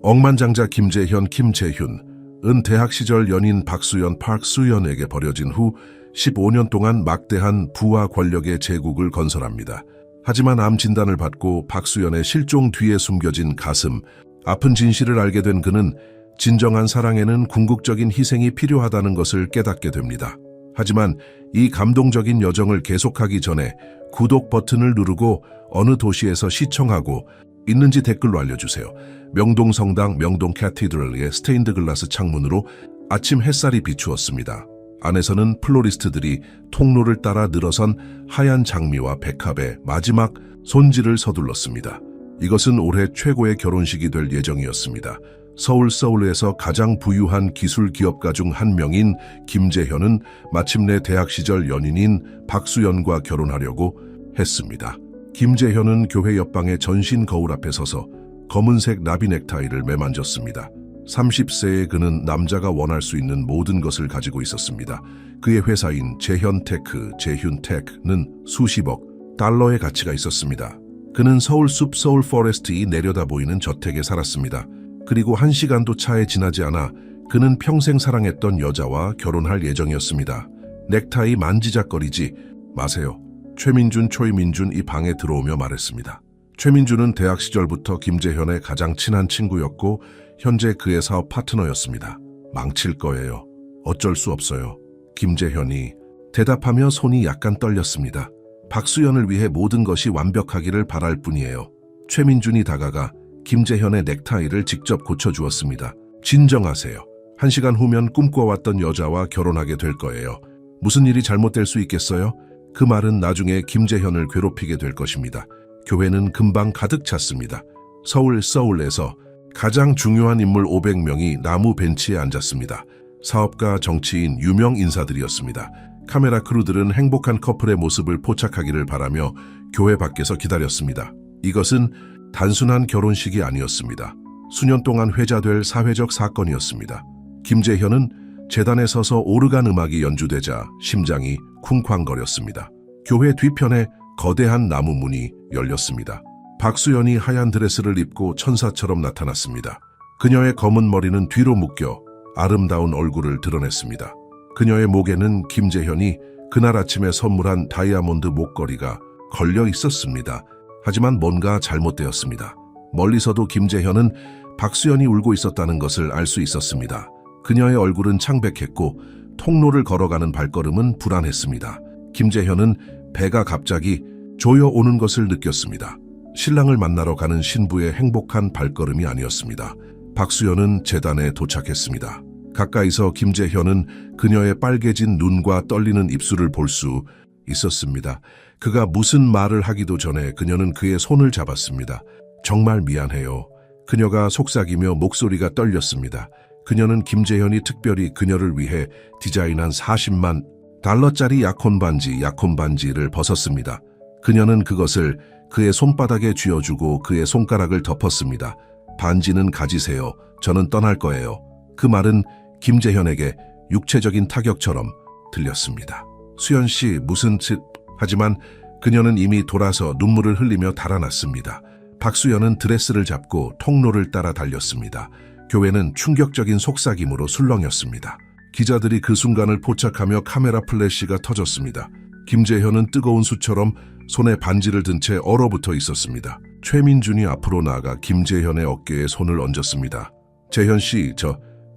억만장자 김재현 김재훈은 대학 시절 연인 박수연 박수연에게 버려진 후 15년 동안 막대한 부와 권력의 제국을 건설합니다. 하지만 암 진단을 받고 박수연의 실종 뒤에 숨겨진 가슴, 아픈 진실을 알게 된 그는 진정한 사랑에는 궁극적인 희생이 필요하다는 것을 깨닫게 됩니다. 하지만 이 감동적인 여정을 계속하기 전에 구독 버튼을 누르고 어느 도시에서 시청하고 있는지 댓글로 알려주세요. 명동 성당 명동 캐티드럴의 스테인드 글라스 창문으로 아침 햇살이 비추었습니다. 안에서는 플로리스트들이 통로를 따라 늘어선 하얀 장미와 백합의 마지막 손질을 서둘렀습니다. 이것은 올해 최고의 결혼식이 될 예정이었습니다. 서울에서 가장 부유한 기술 기업가 중 한 명인 김재현은 마침내 대학 시절 연인인 박수연과 결혼하려고 했습니다. 김재현은 교회 옆방의 전신 거울 앞에 서서 검은색 나비 넥타이를 매만졌습니다. 30세의 그는 남자가 원할 수 있는 모든 것을 가지고 있었습니다. 그의 회사인 재훈테크는 수십억 달러의 가치가 있었습니다. 그는 서울숲 서울포레스트이 내려다 보이는 저택에 살았습니다. 그리고 1시간도 차에 지나지 않아 그는 평생 사랑했던 여자와 결혼할 예정이었습니다. 넥타이 만지작거리지 마세요. 최민준 이 방에 들어오며 말했습니다. 최민준은 대학 시절부터 김재현의 가장 친한 친구였고 현재 그의 사업 파트너였습니다. 망칠 거예요. 어쩔 수 없어요. 김재현이 대답하며 손이 약간 떨렸습니다. 박수연을 위해 모든 것이 완벽하기를 바랄 뿐이에요. 최민준이 다가가 김재현의 넥타이를 직접 고쳐주었습니다. 진정하세요. 1시간 후면 꿈꿔왔던 여자와 결혼하게 될 거예요. 무슨 일이 잘못될 수 있겠어요? 그 말은 나중에 김재현을 괴롭히게 될 것입니다. 교회는 금방 가득 찼습니다. 서울에서 가장 중요한 인물 500명이 나무 벤치에 앉았습니다. 사업가, 정치인, 유명 인사들이었습니다. 카메라 크루들은 행복한 커플의 모습을 포착하기를 바라며 교회 밖에서 기다렸습니다. 이것은 단순한 결혼식이 아니었습니다. 수년 동안 회자될 사회적 사건이었습니다. 김재현은 재단에 서서 오르간 음악이 연주되자 심장이 쿵쾅거렸습니다. 교회 뒤편에 거대한 나무 문이 열렸습니다. 박수연이 하얀 드레스를 입고 천사처럼 나타났습니다. 그녀의 검은 머리는 뒤로 묶여 아름다운 얼굴을 드러냈습니다. 그녀의 목에는 김재현이 그날 아침에 선물한 다이아몬드 목걸이가 걸려 있었습니다. 하지만 뭔가 잘못되었습니다. 멀리서도 김재현은 박수연이 울고 있었다는 것을 알 수 있었습니다. 그녀의 얼굴은 창백했고 통로를 걸어가는 발걸음은 불안했습니다. 김재현은 배가 갑자기 조여오는 것을 느꼈습니다. 신랑을 만나러 가는 신부의 행복한 발걸음이 아니었습니다. 박수연은 재단에 도착했습니다. 가까이서 김재현은 그녀의 빨개진 눈과 떨리는 입술을 볼 수 있었습니다. 그가 무슨 말을 하기도 전에 그녀는 그의 손을 잡았습니다. 정말 미안해요. 그녀가 속삭이며 목소리가 떨렸습니다. 그녀는 김재현이 특별히 그녀를 위해 디자인한 40만 달러짜리 약혼 반지를 벗었습니다. 그녀는 그것을 그의 손바닥에 쥐어주고 그의 손가락을 덮었습니다. 반지는 가지세요. 저는 떠날 거예요. 그 말은 김재현에게 육체적인 타격처럼 들렸습니다. 수연 씨, 무슨 짓? 하지만 그녀는 이미 돌아서 눈물을 흘리며 달아났습니다. 박수연은 드레스를 잡고 통로를 따라 달렸습니다. 교회는 충격적인 속삭임으로 술렁였습니다. 기자들이 그 순간을 포착하며 카메라 플래시가 터졌습니다. 김재현은 뜨거운 수처럼 손에 반지를 든 채 얼어붙어 있었습니다. 최민준이 앞으로 나아가 김재현의 어깨에 손을 얹었습니다. 재현 씨,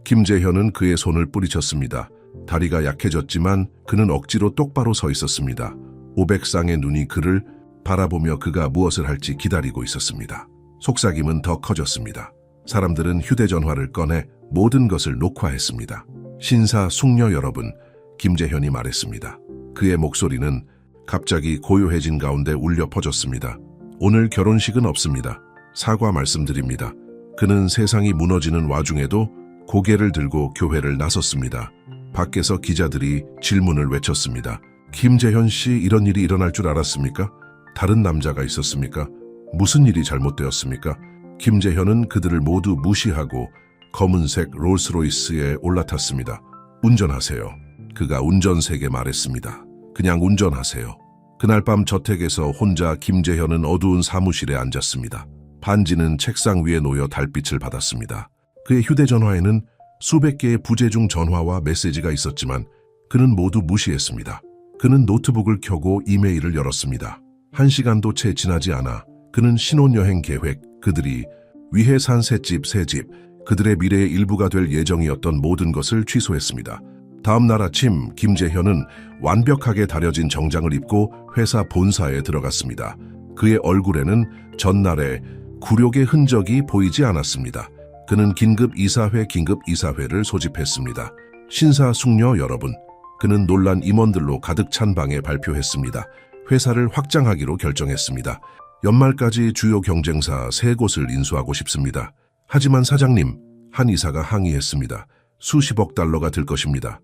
김재현은 그의 손을 뿌리쳤습니다. 다리가 약해졌지만 그는 억지로 똑바로 서 있었습니다. 500쌍의 눈이 그를 바라보며 그가 무엇을 할지 기다리고 있었습니다. 속삭임은 더 커졌습니다. 사람들은 휴대전화를 꺼내 모든 것을 녹화했습니다. 신사 숙녀 여러분, 김재현이 말했습니다. 그의 목소리는 갑자기 고요해진 가운데 울려 퍼졌습니다. 오늘 결혼식은 없습니다. 사과 말씀드립니다. 그는 세상이 무너지는 와중에도 고개를 들고 교회를 나섰습니다. 밖에서 기자들이 질문을 외쳤습니다. 김재현 씨, 이런 일이 일어날 줄 알았습니까? 다른 남자가 있었습니까? 무슨 일이 잘못되었습니까? 김재현은 그들을 모두 무시하고 검은색 롤스로이스에 올라탔습니다. 운전하세요. 그가 운전색에 말했습니다. 그냥 운전하세요. 그날 밤 저택에서 혼자 김재현은 어두운 사무실에 앉았습니다. 반지는 책상 위에 놓여 달빛을 받았습니다. 그의 휴대전화에는 수백 개의 부재중 전화와 메시지가 있었지만 그는 모두 무시했습니다. 그는 노트북을 켜고 이메일을 열었습니다. 1시간도 채 지나지 않아 그는 신혼여행 계획, 그들이 위해 산 새집, 그들의 미래의 일부가 될 예정이었던 모든 것을 취소했습니다. 다음 날 아침 김재현은 완벽하게 다려진 정장을 입고 회사 본사에 들어갔습니다. 그의 얼굴에는 전날의 굴욕의 흔적이 보이지 않았습니다. 그는 긴급 이사회를 소집했습니다. 신사숙녀 여러분, 그는 놀란 임원들로 가득 찬 방에 발표했습니다. 회사를 확장하기로 결정했습니다. 연말까지 주요 경쟁사 3곳을 인수하고 싶습니다. 하지만 사장님, 한 이사가 항의했습니다. 수십억 달러가 들 것입니다.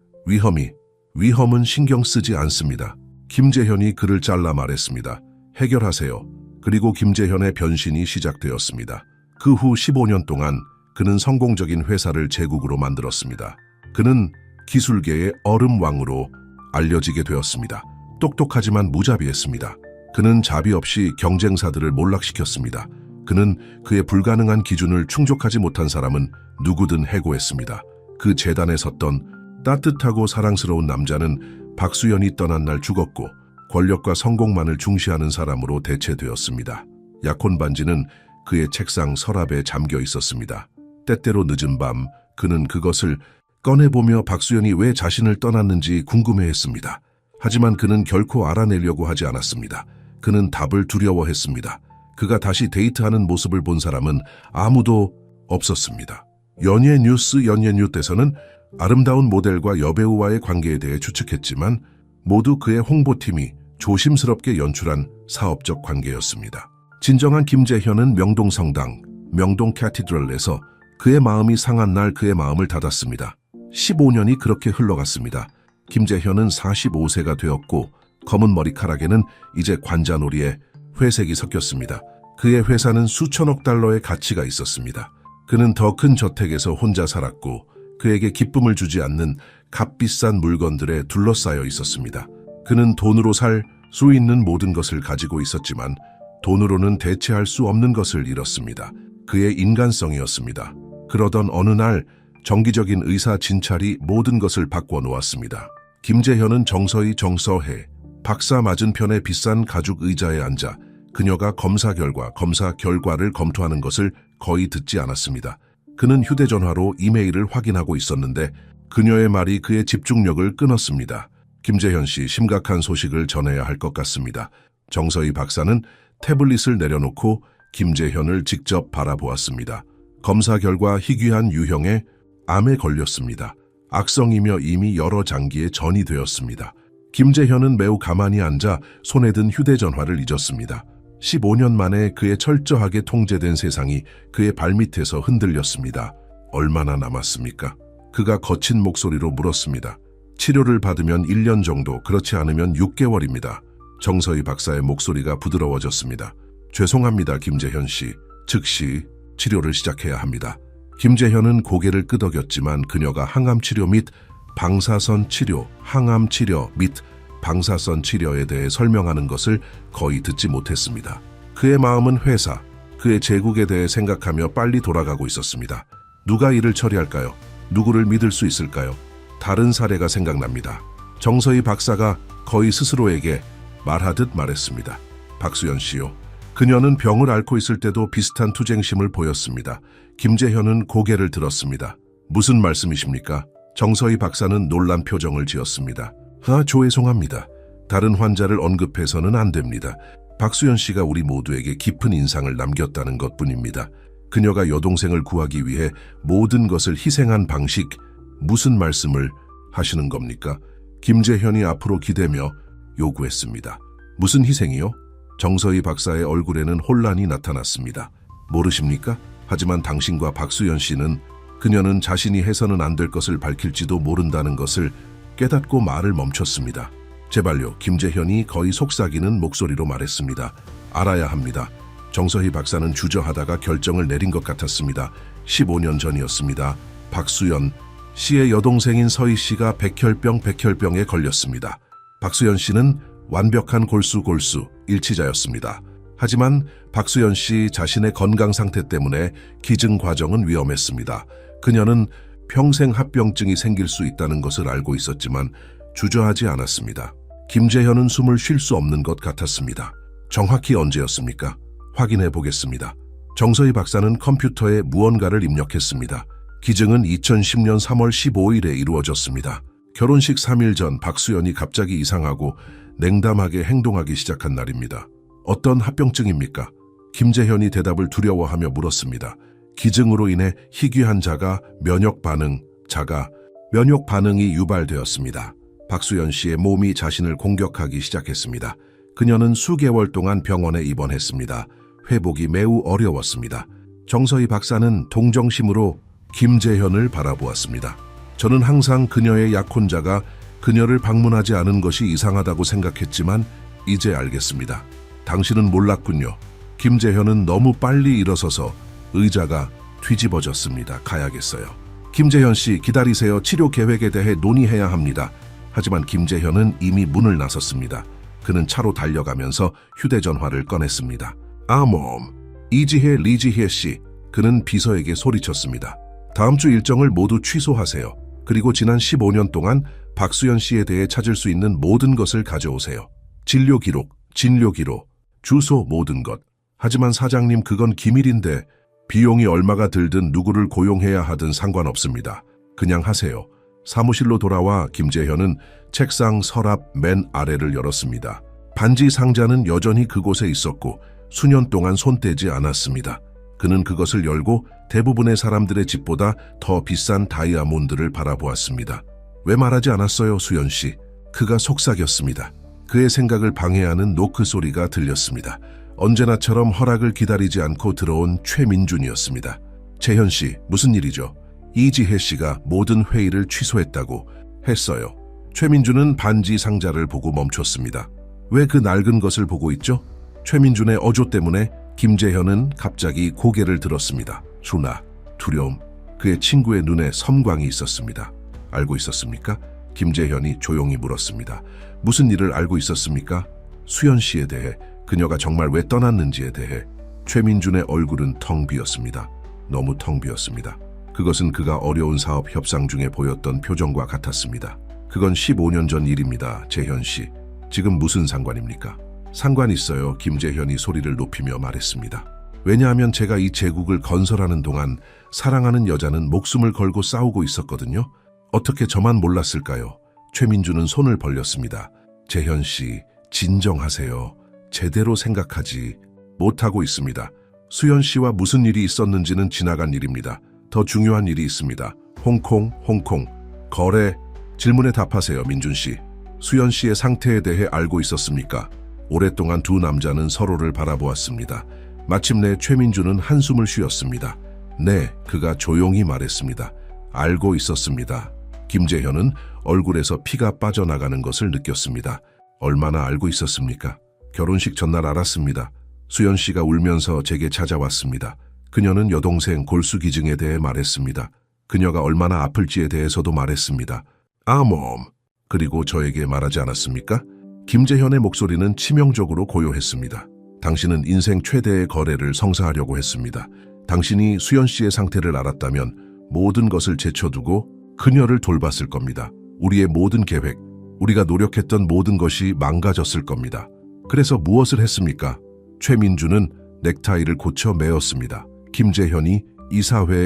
위험은 신경 쓰지 않습니다. 김재현이 그를 잘라 말했습니다. 해결하세요. 그리고 김재현의 변신이 시작되었습니다. 그 후 15년 동안 그는 성공적인 회사를 제국으로 만들었습니다. 그는 기술계의 얼음왕으로 알려지게 되었습니다. 똑똑하지만 무자비했습니다. 그는 자비 없이 경쟁사들을 몰락시켰습니다. 그는 그의 불가능한 기준을 충족하지 못한 사람은 누구든 해고했습니다. 그 재단에 섰던 따뜻하고 사랑스러운 남자는 박수연이 떠난 날 죽었고 권력과 성공만을 중시하는 사람으로 대체되었습니다. 약혼 반지는 그의 책상 서랍에 잠겨 있었습니다. 때때로 늦은 밤 그는 그것을 꺼내보며 박수연이 왜 자신을 떠났는지 궁금해했습니다. 하지만 그는 결코 알아내려고 하지 않았습니다. 그는 답을 두려워했습니다. 그가 다시 데이트하는 모습을 본 사람은 아무도 없었습니다. 연예뉴스에서는 아름다운 모델과 여배우와의 관계에 대해 추측했지만 모두 그의 홍보팀이 조심스럽게 연출한 사업적 관계였습니다. 진정한 김재현은 명동성당, 명동 캐티드럴에서 그의 마음이 상한 날 그의 마음을 닫았습니다. 15년이 그렇게 흘러갔습니다. 김재현은 45세가 되었고 검은 머리카락에는 이제 관자놀이에 회색이 섞였습니다. 그의 회사는 수천억 달러의 가치가 있었습니다. 그는 더 큰 저택에서 혼자 살았고 그에게 기쁨을 주지 않는 값비싼 물건들에 둘러싸여 있었습니다. 그는 돈으로 살 수 있는 모든 것을 가지고 있었지만 돈으로는 대체할 수 없는 것을 잃었습니다. 그의 인간성이었습니다. 그러던 어느 날 정기적인 의사 진찰이 모든 것을 바꿔놓았습니다. 김재현은 정서해 박사 맞은편의 비싼 가죽 의자에 앉아 그녀가 검사 결과를 검토하는 것을 거의 듣지 않았습니다. 그는 휴대전화로 이메일을 확인하고 있었는데 그녀의 말이 그의 집중력을 끊었습니다. 김재현 씨, 심각한 소식을 전해야 할 것 같습니다. 정서희 박사는 태블릿을 내려놓고 김재현을 직접 바라보았습니다. 검사 결과 희귀한 유형의 암에 걸렸습니다. 악성이며 이미 여러 장기에 전이 되었습니다. 김재현은 매우 가만히 앉아 손에 든 휴대전화를 잊었습니다. 15년 만에 그의 철저하게 통제된 세상이 그의 발밑에서 흔들렸습니다. 얼마나 남았습니까? 그가 거친 목소리로 물었습니다. 치료를 받으면 1년 정도, 그렇지 않으면 6개월입니다. 정서희 박사의 목소리가 부드러워졌습니다. 죄송합니다, 김재현 씨. 즉시 치료를 시작해야 합니다. 김재현은 고개를 끄덕였지만 그녀가 항암치료 및 방사선 치료에 대해 설명하는 것을 거의 듣지 못했습니다. 그의 마음은 회사, 그의 제국에 대해 생각하며 빨리 돌아가고 있었습니다. 누가 이를 처리할까요? 누구를 믿을 수 있을까요? 다른 사례가 생각납니다. 정서희 박사가 거의 스스로에게 말하듯 말했습니다. 박수연 씨요. 그녀는 병을 앓고 있을 때도 비슷한 투쟁심을 보였습니다. 김재현은 고개를 들었습니다. 무슨 말씀이십니까? 정서희 박사는 놀란 표정을 지었습니다. 죄송합니다. 다른 환자를 언급해서는 안 됩니다. 박수연 씨가 우리 모두에게 깊은 인상을 남겼다는 것뿐입니다. 그녀가 여동생을 구하기 위해 모든 것을 희생한 방식, 무슨 말씀을 하시는 겁니까? 김재현이 앞으로 기대며 요구했습니다. 무슨 희생이요? 정서희 박사의 얼굴에는 혼란이 나타났습니다. 모르십니까? 하지만 당신과 박수연 씨는 그녀는 자신이 해서는 안 될 것을 밝힐지도 모른다는 것을 깨닫고 말을 멈췄습니다. 제발요, 김재현이 거의 속삭이는 목소리로 말했습니다. 알아야 합니다. 정서희 박사는 주저하다가 결정을 내린 것 같았습니다. 15년 전이었습니다. 박수연 씨의 여동생인 서희 씨가 백혈병에 걸렸습니다. 박수연 씨는 완벽한 골수 일치자였습니다. 하지만 박수연 씨 자신의 건강 상태 때문에 기증 과정은 위험했습니다. 그녀는 평생 합병증이 생길 수 있다는 것을 알고 있었지만 주저하지 않았습니다. 김재현은 숨을 쉴 수 없는 것 같았습니다. 정확히 언제였습니까? 확인해 보겠습니다. 정서희 박사는 컴퓨터에 무언가를 입력했습니다. 기증은 2010년 3월 15일에 이루어졌습니다. 결혼식 3일 전 박수연이 갑자기 이상하고 냉담하게 행동하기 시작한 날입니다. 어떤 합병증입니까? 김재현이 대답을 두려워하며 물었습니다. 기증으로 인해 희귀한 면역 반응이 유발되었습니다. 박수연 씨의 몸이 자신을 공격하기 시작했습니다. 그녀는 수개월 동안 병원에 입원했습니다. 회복이 매우 어려웠습니다. 정서희 박사는 동정심으로 김재현을 바라보았습니다. 저는 항상 그녀의 약혼자가 그녀를 방문하지 않은 것이 이상하다고 생각했지만 이제 알겠습니다. 당신은 몰랐군요. 김재현은 너무 빨리 일어서서 의자가 뒤집어졌습니다. 가야겠어요. 김재현 씨, 기다리세요. 치료 계획에 대해 논의해야 합니다. 하지만 김재현은 이미 문을 나섰습니다. 그는 차로 달려가면서 휴대전화를 꺼냈습니다. 이지혜, 리지혜 씨. 그는 비서에게 소리쳤습니다. 다음 주 일정을 모두 취소하세요. 그리고 지난 15년 동안 박수연 씨에 대해 찾을 수 있는 모든 것을 가져오세요. 진료 기록, 주소, 모든 것. 하지만 사장님, 그건 기밀인데 비용이 얼마가 들든 누구를 고용해야 하든 상관없습니다. 그냥 하세요. 사무실로 돌아와 김재현은 책상 서랍 맨 아래를 열었습니다. 반지 상자는 여전히 그곳에 있었고 수년 동안 손 떼지 않았습니다. 그는 그것을 열고 대부분의 사람들의 집보다 더 비싼 다이아몬드를 바라보았습니다. 왜 말하지 않았어요, 수연 씨? 그가 속삭였습니다. 그의 생각을 방해하는 노크 소리가 들렸습니다. 언제나처럼 허락을 기다리지 않고 들어온 최민준이었습니다. 재현 씨, 무슨 일이죠? 이지혜 씨가 모든 회의를 취소했다고 했어요. 최민준은 반지 상자를 보고 멈췄습니다. 왜 그 낡은 것을 보고 있죠? 최민준의 어조 때문에 김재현은 갑자기 고개를 들었습니다. 두려움. 그의 친구의 눈에 섬광이 있었습니다. 알고 있었습니까? 김재현이 조용히 물었습니다. 무슨 일을 알고 있었습니까? 수연 씨에 대해, 그녀가 정말 왜 떠났는지에 대해. 최민준의 얼굴은 텅 비었습니다. 너무 텅 비었습니다. 그것은 그가 어려운 사업 협상 중에 보였던 표정과 같았습니다. 그건 15년 전 일입니다, 재현 씨. 지금 무슨 상관입니까? 상관 있어요, 김재현이 소리를 높이며 말했습니다. 왜냐하면 제가 이 제국을 건설하는 동안 사랑하는 여자는 목숨을 걸고 싸우고 있었거든요. 어떻게 저만 몰랐을까요? 최민준은 손을 벌렸습니다. 재현 씨, 진정하세요. 제대로 생각하지 못하고 있습니다. 수연 씨와 무슨 일이 있었는지는 지나간 일입니다. 더 중요한 일이 있습니다. 홍콩, 거래. 질문에 답하세요, 민준 씨. 수연 씨의 상태에 대해 알고 있었습니까? 오랫동안 두 남자는 서로를 바라보았습니다. 마침내 최민준은 한숨을 쉬었습니다. 네, 그가 조용히 말했습니다. 알고 있었습니다. 김재현은 얼굴에서 피가 빠져나가는 것을 느꼈습니다. 얼마나 알고 있었습니까? 결혼식 전날 알았습니다. 수연 씨가 울면서 제게 찾아왔습니다. 그녀는 여동생 골수 기증에 대해 말했습니다. 그녀가 얼마나 아플지에 대해서도 말했습니다. 그리고 저에게 말하지 않았습니까? 김재현의 목소리는 치명적으로 고요했습니다. 당신은 인생 최대의 거래를 성사하려고 했습니다. 당신이 수연 씨의 상태를 알았다면 모든 것을 제쳐두고 그녀를 돌봤을 겁니다. 우리의 모든 계획, 우리가 노력했던 모든 것이 망가졌을 겁니다. 그래서 무엇을 했습니까? 최민준은 넥타이를 고쳐 매었습니다. 김재현이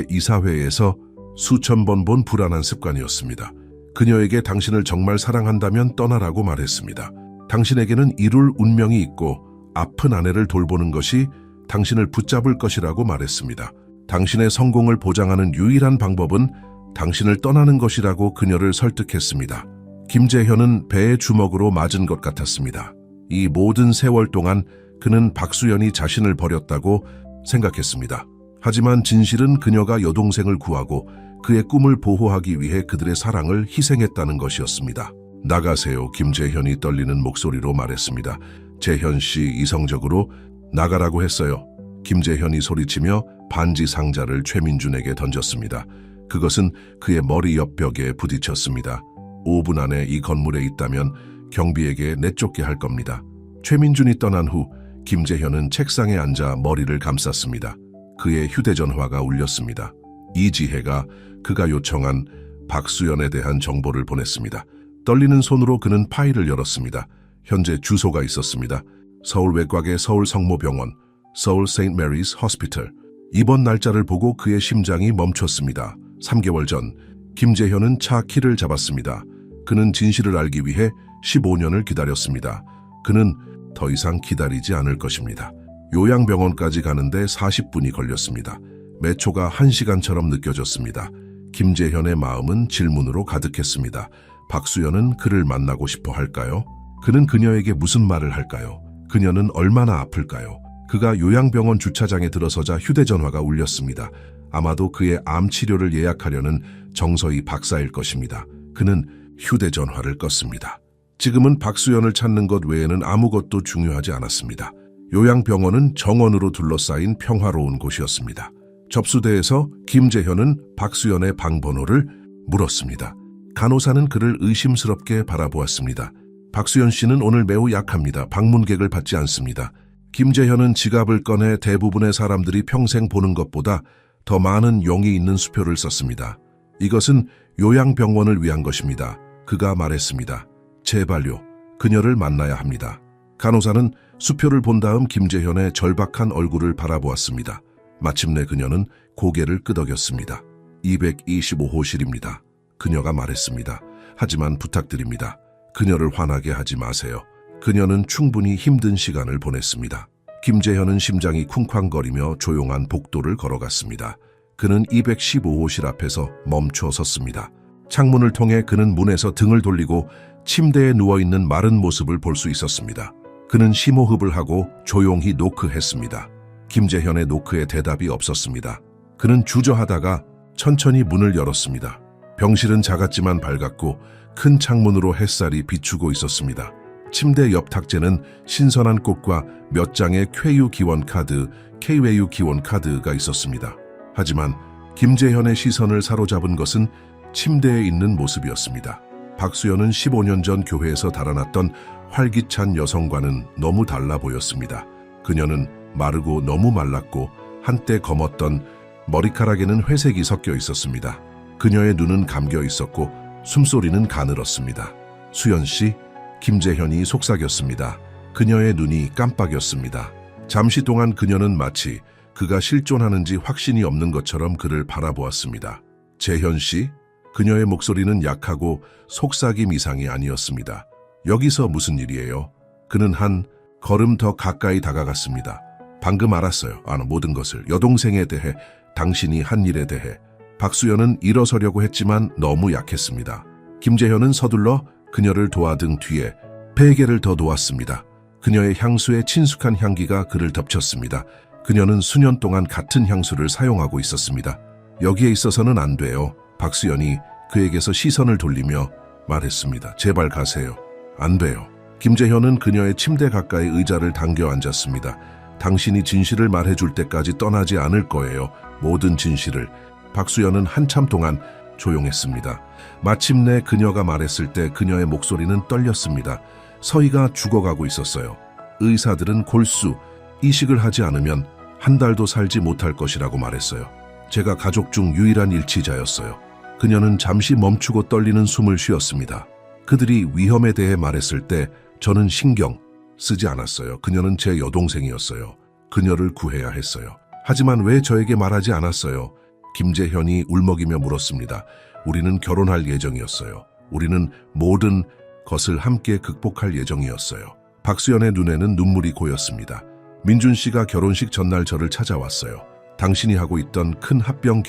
이사회에서 수천 번 본 불안한 습관이었습니다. 그녀에게 당신을 정말 사랑한다면 떠나라고 말했습니다. 당신에게는 이룰 운명이 있고 아픈 아내를 돌보는 것이 당신을 붙잡을 것이라고 말했습니다. 당신의 성공을 보장하는 유일한 방법은 당신을 떠나는 것이라고 그녀를 설득했습니다. 김재현은 배에 주먹으로 맞은 것 같았습니다. 이 모든 세월 동안 그는 박수연이 자신을 버렸다고 생각했습니다. 하지만 진실은 그녀가 여동생을 구하고 그의 꿈을 보호하기 위해 그들의 사랑을 희생했다는 것이었습니다. 나가세요, 김재현이 떨리는 목소리로 말했습니다. 재현 씨, 이성적으로 나가라고 했어요. 김재현이 소리치며 반지 상자를 최민준에게 던졌습니다. 그것은 그의 머리 옆 벽에 부딪혔습니다. 5분 안에 이 건물에 있다면 경비에게 내쫓게 할 겁니다. 최민준이 떠난 후 김재현은 책상에 앉아 머리를 감쌌습니다. 그의 휴대전화가 울렸습니다. 이지혜가 그가 요청한 박수연에 대한 정보를 보냈습니다. 떨리는 손으로 그는 파일을 열었습니다. 현재 주소가 있었습니다. 서울 외곽의 서울 성모병원, 서울 세인트 메리스 호스피털. 입원 날짜를 보고 그의 심장이 멈췄습니다. 3개월 전 김재현은 차 키를 잡았습니다. 그는 진실을 알기 위해 15년을 기다렸습니다. 그는 더 이상 기다리지 않을 것입니다. 요양병원까지 가는데 40분이 걸렸습니다. 매 초가 1시간처럼 느껴졌습니다. 김재현의 마음은 질문으로 가득했습니다. 박수연은 그를 만나고 싶어 할까요? 그는 그녀에게 무슨 말을 할까요? 그녀는 얼마나 아플까요? 그가 요양병원 주차장에 들어서자 휴대전화가 울렸습니다. 아마도 그의 암 치료를 예약하려는 정서희 박사일 것입니다. 그는 휴대전화를 껐습니다. 지금은 박수연을 찾는 것 외에는 아무것도 중요하지 않았습니다. 요양병원은 정원으로 둘러싸인 평화로운 곳이었습니다. 접수대에서 김재현은 박수연의 방번호를 물었습니다. 간호사는 그를 의심스럽게 바라보았습니다. 박수연 씨는 오늘 매우 약합니다. 방문객을 받지 않습니다. 김재현은 지갑을 꺼내 대부분의 사람들이 평생 보는 것보다 더 많은 용이 있는 수표를 썼습니다. 이것은 요양병원을 위한 것입니다. 그가 말했습니다. 제발요. 그녀를 만나야 합니다. 간호사는 수표를 본 다음 김재현의 절박한 얼굴을 바라보았습니다. 마침내 그녀는 고개를 끄덕였습니다. 225호실입니다. 그녀가 말했습니다. 하지만 부탁드립니다. 그녀를 화나게 하지 마세요. 그녀는 충분히 힘든 시간을 보냈습니다. 김재현은 심장이 쿵쾅거리며 조용한 복도를 걸어갔습니다. 그는 215호실 앞에서 멈춰 섰습니다. 창문을 통해 그는 문에서 등을 돌리고 침대에 누워있는 마른 모습을 볼 수 있었습니다. 그는 심호흡을 하고 조용히 노크했습니다. 김재현의 노크에 대답이 없었습니다. 그는 주저하다가 천천히 문을 열었습니다. 병실은 작았지만 밝았고 큰 창문으로 햇살이 비추고 있었습니다. 침대 옆 탁재는 신선한 꽃과 몇 장의 쾌유 기원 카드, K외유 기원 카드가 있었습니다. 하지만 김재현의 시선을 사로잡은 것은 침대에 있는 모습이었습니다. 박수연은 15년 전 교회에서 달아났던 활기찬 여성과는 너무 달라 보였습니다. 그녀는 마르고 너무 말랐고 한때 검었던 머리카락에는 회색이 섞여 있었습니다. 그녀의 눈은 감겨 있었고 숨소리는 가늘었습니다. 수연 씨, 김재현이 속삭였습니다. 그녀의 눈이 깜빡였습니다. 잠시 동안 그녀는 마치 그가 실존하는지 확신이 없는 것처럼 그를 바라보았습니다. 재현 씨? 그녀의 목소리는 약하고 속삭임 이상이 아니었습니다. 여기서 무슨 일이에요? 그는 한 걸음 더 가까이 다가갔습니다. 방금 알았어요. 모든 것을. 여동생에 대해, 당신이 한 일에 대해. 박수연은 일어서려고 했지만 너무 약했습니다. 김재현은 서둘러 그녀를 도와등 뒤에 베개를 더 놓았습니다. 그녀의 향수에 친숙한 향기가 그를 덮쳤습니다. 그녀는 수년 동안 같은 향수를 사용하고 있었습니다. 여기에 있어서는 안 돼요. 박수연이 그에게서 시선을 돌리며 말했습니다. 제발 가세요. 안 돼요. 김재현은 그녀의 침대 가까이 의자를 당겨 앉았습니다. 당신이 진실을 말해줄 때까지 떠나지 않을 거예요. 모든 진실을. 박수연은 한참 동안 조용했습니다. 마침내 그녀가 말했을 때 그녀의 목소리는 떨렸습니다. 서희가 죽어가고 있었어요. 의사들은 골수, 이식을 하지 않으면 한 달도 살지 못할 것이라고 말했어요. 제가 가족 중 유일한 일치자였어요. 그녀는 잠시 멈추고 떨리는 숨을 쉬었습니다. 그들이 위험에 대해 말했을 때 저는 신경 쓰지 않았어요. 그녀는 제 여동생이었어요. 그녀를 구해야 했어요. 하지만 왜 저에게 말하지 않았어요? 김재현이 울먹이며 물었습니다. 우리는 결혼할 예정이었어요. 우리는 모든 것을 함께 극복할 예정이었어요. 박수연의 눈에는 눈물이 고였습니다. 민준 씨가 결혼식 전날 저를 찾아왔어요. 당신이 하고 있던 큰 합병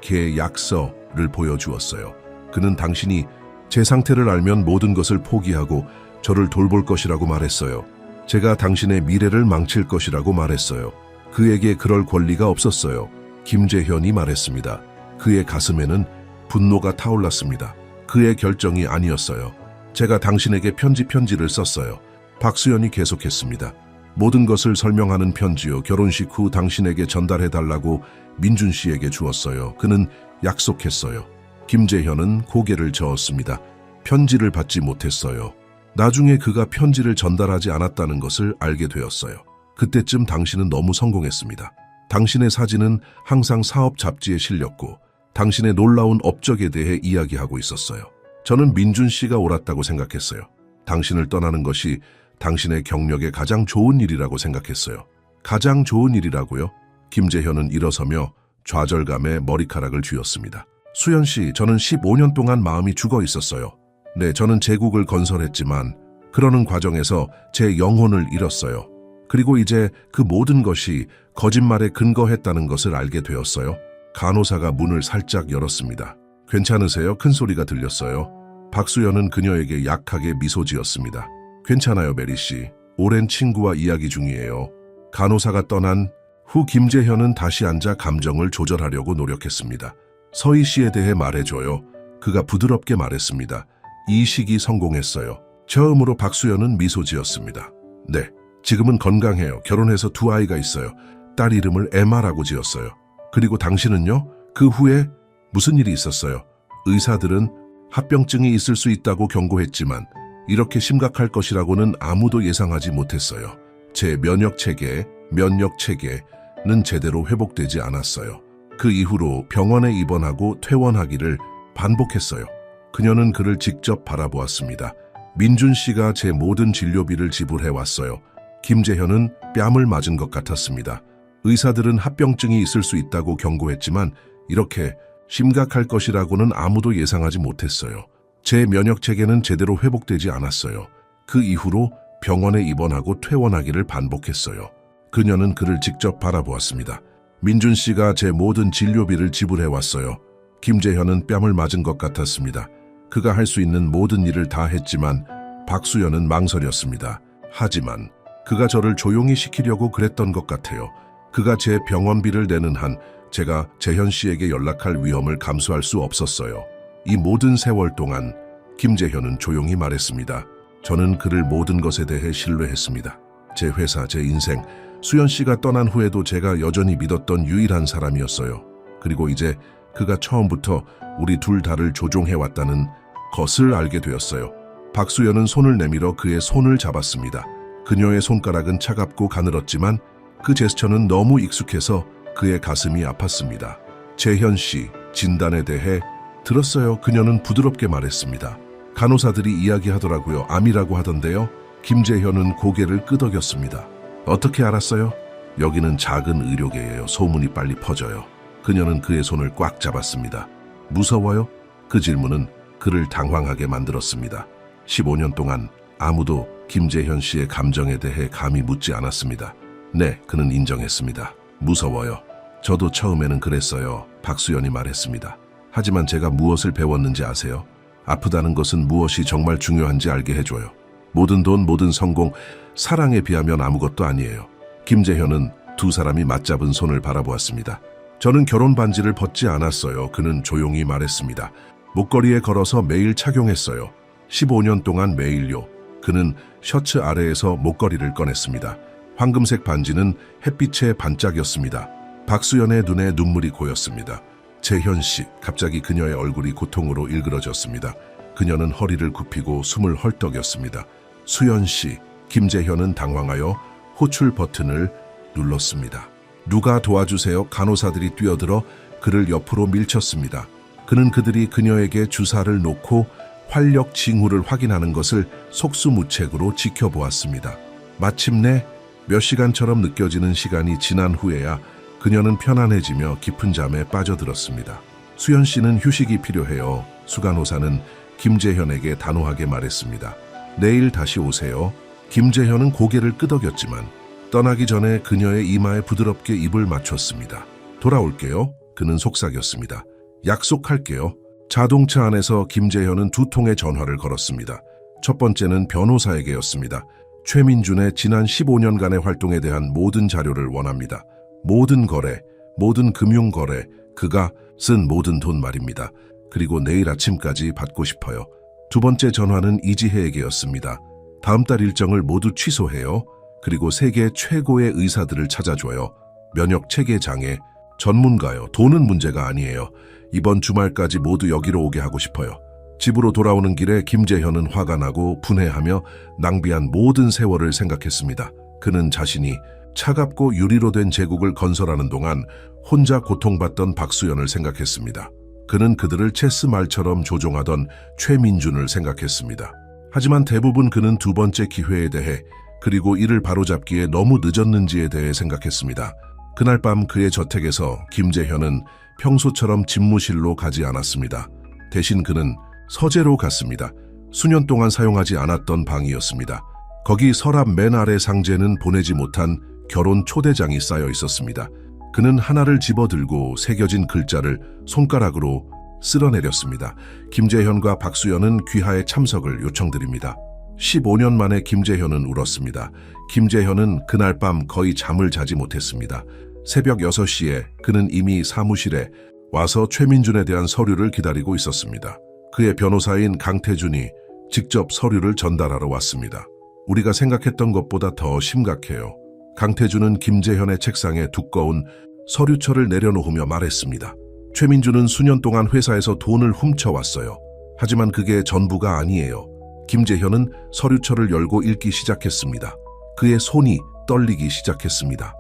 계약서를 보여주었어요. 그는 당신이 제 상태를 알면 모든 것을 포기하고 저를 돌볼 것이라고 말했어요. 제가 당신의 미래를 망칠 것이라고 말했어요. 그에게 그럴 권리가 없었어요. 김재현이 말했습니다. 그의 가슴에는 분노가 타올랐습니다. 그의 결정이 아니었어요. 제가 당신에게 편지를 썼어요. 박수연이 계속했습니다. 모든 것을 설명하는 편지요. 결혼식 후 당신에게 전달해달라고 민준 씨에게 주었어요. 그는 약속했어요. 김재현은 고개를 저었습니다. 편지를 받지 못했어요. 나중에 그가 편지를 전달하지 않았다는 것을 알게 되었어요. 그때쯤 당신은 너무 성공했습니다. 당신의 사진은 항상 사업 잡지에 실렸고 당신의 놀라운 업적에 대해 이야기하고 있었어요. 저는 민준 씨가 옳았다고 생각했어요. 당신을 떠나는 것이 당신의 경력에 가장 좋은 일이라고 생각했어요. 가장 좋은 일이라고요? 김재현은 일어서며 좌절감에 머리카락을 쥐었습니다. 수연 씨, 저는 15년 동안 마음이 죽어 있었어요. 네, 저는 제국을 건설했지만 그러는 과정에서 제 영혼을 잃었어요. 그리고 이제 그 모든 것이 거짓말에 근거했다는 것을 알게 되었어요. 간호사가 문을 살짝 열었습니다. 괜찮으세요? 큰 소리가 들렸어요. 박수연은 그녀에게 약하게 미소 지었습니다. 괜찮아요, 메리 씨. 오랜 친구와 이야기 중이에요. 간호사가 떠난 후 김재현은 다시 앉아 감정을 조절하려고 노력했습니다. 서희 씨에 대해 말해줘요. 그가 부드럽게 말했습니다. 이식이 성공했어요. 처음으로 박수연은 미소 지었습니다. 네, 지금은 건강해요. 결혼해서 2아이가 있어요. 딸 이름을 에마라고 지었어요. 그리고 당신은요? 그 후에 무슨 일이 있었어요? 의사들은 합병증이 있을 수 있다고 경고했지만 이렇게 심각할 것이라고는 아무도 예상하지 못했어요. 제 면역 체계는 제대로 회복되지 않았어요. 그 이후로 병원에 입원하고 퇴원하기를 반복했어요. 그녀는 그를 직접 바라보았습니다. 민준 씨가 제 모든 진료비를 지불해왔어요. 김재현은 뺨을 맞은 것 같았습니다. 의사들은 합병증이 있을 수 있다고 경고했지만 이렇게 심각할 것이라고는 아무도 예상하지 못했어요. 제 면역 체계는 제대로 회복되지 않았어요. 그 이후로 병원에 입원하고 퇴원하기를 반복했어요. 그녀는 그를 직접 바라보았습니다. 민준 씨가 제 모든 진료비를 지불해왔어요. 김재현은 뺨을 맞은 것 같았습니다. 그가 할 수 있는 모든 일을 다 했지만 박수연은 망설였습니다. 하지만 그가 저를 조용히 시키려고 그랬던 것 같아요. 그가 제 병원비를 내는 한 제가 재현 씨에게 연락할 위험을 감수할 수 없었어요. 이 모든 세월 동안 김재현은 조용히 말했습니다. 저는 그를 모든 것에 대해 신뢰했습니다. 제 회사, 제 인생, 수연 씨가 떠난 후에도 제가 여전히 믿었던 유일한 사람이었어요. 그리고 이제 그가 처음부터 우리 둘 다를 조종해왔다는 것을 알게 되었어요. 박수연은 손을 내밀어 그의 손을 잡았습니다. 그녀의 손가락은 차갑고 가늘었지만 그 제스처는 너무 익숙해서 그의 가슴이 아팠습니다. 재현 씨, 진단에 대해 들었어요. 그녀는 부드럽게 말했습니다. 간호사들이 이야기하더라고요. 암이라고 하던데요. 김재현은 고개를 끄덕였습니다. 어떻게 알았어요? 여기는 작은 의료계예요. 소문이 빨리 퍼져요. 그녀는 그의 손을 꽉 잡았습니다. 무서워요? 그 질문은 그를 당황하게 만들었습니다. 15년 동안 아무도 김재현 씨의 감정에 대해 감히 묻지 않았습니다. 네, 그는 인정했습니다. 무서워요. 저도 처음에는 그랬어요. 박수연이 말했습니다. 하지만 제가 무엇을 배웠는지 아세요? 아프다는 것은 무엇이 정말 중요한지 알게 해줘요. 모든 돈, 모든 성공, 사랑에 비하면 아무것도 아니에요. 김재현은 두 사람이 맞잡은 손을 바라보았습니다. 저는 결혼 반지를 벗지 않았어요. 그는 조용히 말했습니다. 목걸이에 걸어서 매일 착용했어요. 15년 동안 매일요. 그는 셔츠 아래에서 목걸이를 꺼냈습니다. 황금색 반지는 햇빛에 반짝였습니다. 박수연의 눈에 눈물이 고였습니다. 재현 씨, 갑자기 그녀의 얼굴이 고통으로 일그러졌습니다. 그녀는 허리를 굽히고 숨을 헐떡였습니다. 수연 씨, 김재현은 당황하여 호출 버튼을 눌렀습니다. 누가 도와주세요. 간호사들이 뛰어들어 그를 옆으로 밀쳤습니다. 그는 그들이 그녀에게 주사를 놓고 활력 징후를 확인하는 것을 속수무책으로 지켜보았습니다. 마침내 몇 시간처럼 느껴지는 시간이 지난 후에야 그녀는 편안해지며 깊은 잠에 빠져들었습니다. 수연 씨는 휴식이 필요해요. 수간호사는 김재현에게 단호하게 말했습니다. 내일 다시 오세요. 김재현은 고개를 끄덕였지만 떠나기 전에 그녀의 이마에 부드럽게 입을 맞췄습니다. 돌아올게요. 그는 속삭였습니다. 약속할게요. 자동차 안에서 김재현은 두 통의 전화를 걸었습니다. 첫 번째는 변호사에게였습니다. 최민준의 지난 15년간의 활동에 대한 모든 자료를 원합니다. 모든 거래, 모든 금융거래, 그가 쓴 모든 돈 말입니다. 그리고 내일 아침까지 받고 싶어요. 두 번째 전화는 이지혜에게였습니다. 다음 달 일정을 모두 취소해요. 그리고 세계 최고의 의사들을 찾아줘요. 면역 체계 장애, 전문가요. 돈은 문제가 아니에요. 이번 주말까지 모두 여기로 오게 하고 싶어요. 집으로 돌아오는 길에 김재현은 화가 나고 분해하며 낭비한 모든 세월을 생각했습니다. 그는 자신이 차갑고 유리로 된 제국을 건설하는 동안 혼자 고통받던 박수연을 생각했습니다. 그는 그들을 체스 말처럼 조종하던 최민준을 생각했습니다. 하지만 대부분 그는 두 번째 기회에 대해 그리고 이를 바로잡기에 너무 늦었는지에 대해 생각했습니다. 그날 밤 그의 저택에서 김재현은 평소처럼 집무실로 가지 않았습니다. 대신 그는 서재로 갔습니다. 수년 동안 사용하지 않았던 방이었습니다. 거기 서랍 맨 아래 상자에는 보내지 못한 결혼 초대장이 쌓여 있었습니다. 그는 하나를 집어들고 새겨진 글자를 손가락으로 쓸어내렸습니다. 김재현과 박수연은 귀하의 참석을 요청드립니다. 15년 만에 김재현은 울었습니다. 김재현은 그날 밤 거의 잠을 자지 못했습니다. 새벽 6시에 그는 이미 사무실에 와서 최민준에 대한 서류를 기다리고 있었습니다. 그의 변호사인 강태준이 직접 서류를 전달하러 왔습니다. 우리가 생각했던 것보다 더 심각해요. 강태준은 김재현의 책상에 두꺼운 서류철을 내려놓으며 말했습니다. 최민준은 수년 동안 회사에서 돈을 훔쳐왔어요. 하지만 그게 전부가 아니에요. 김재현은 서류철을 열고 읽기 시작했습니다. 그의 손이 떨리기 시작했습니다.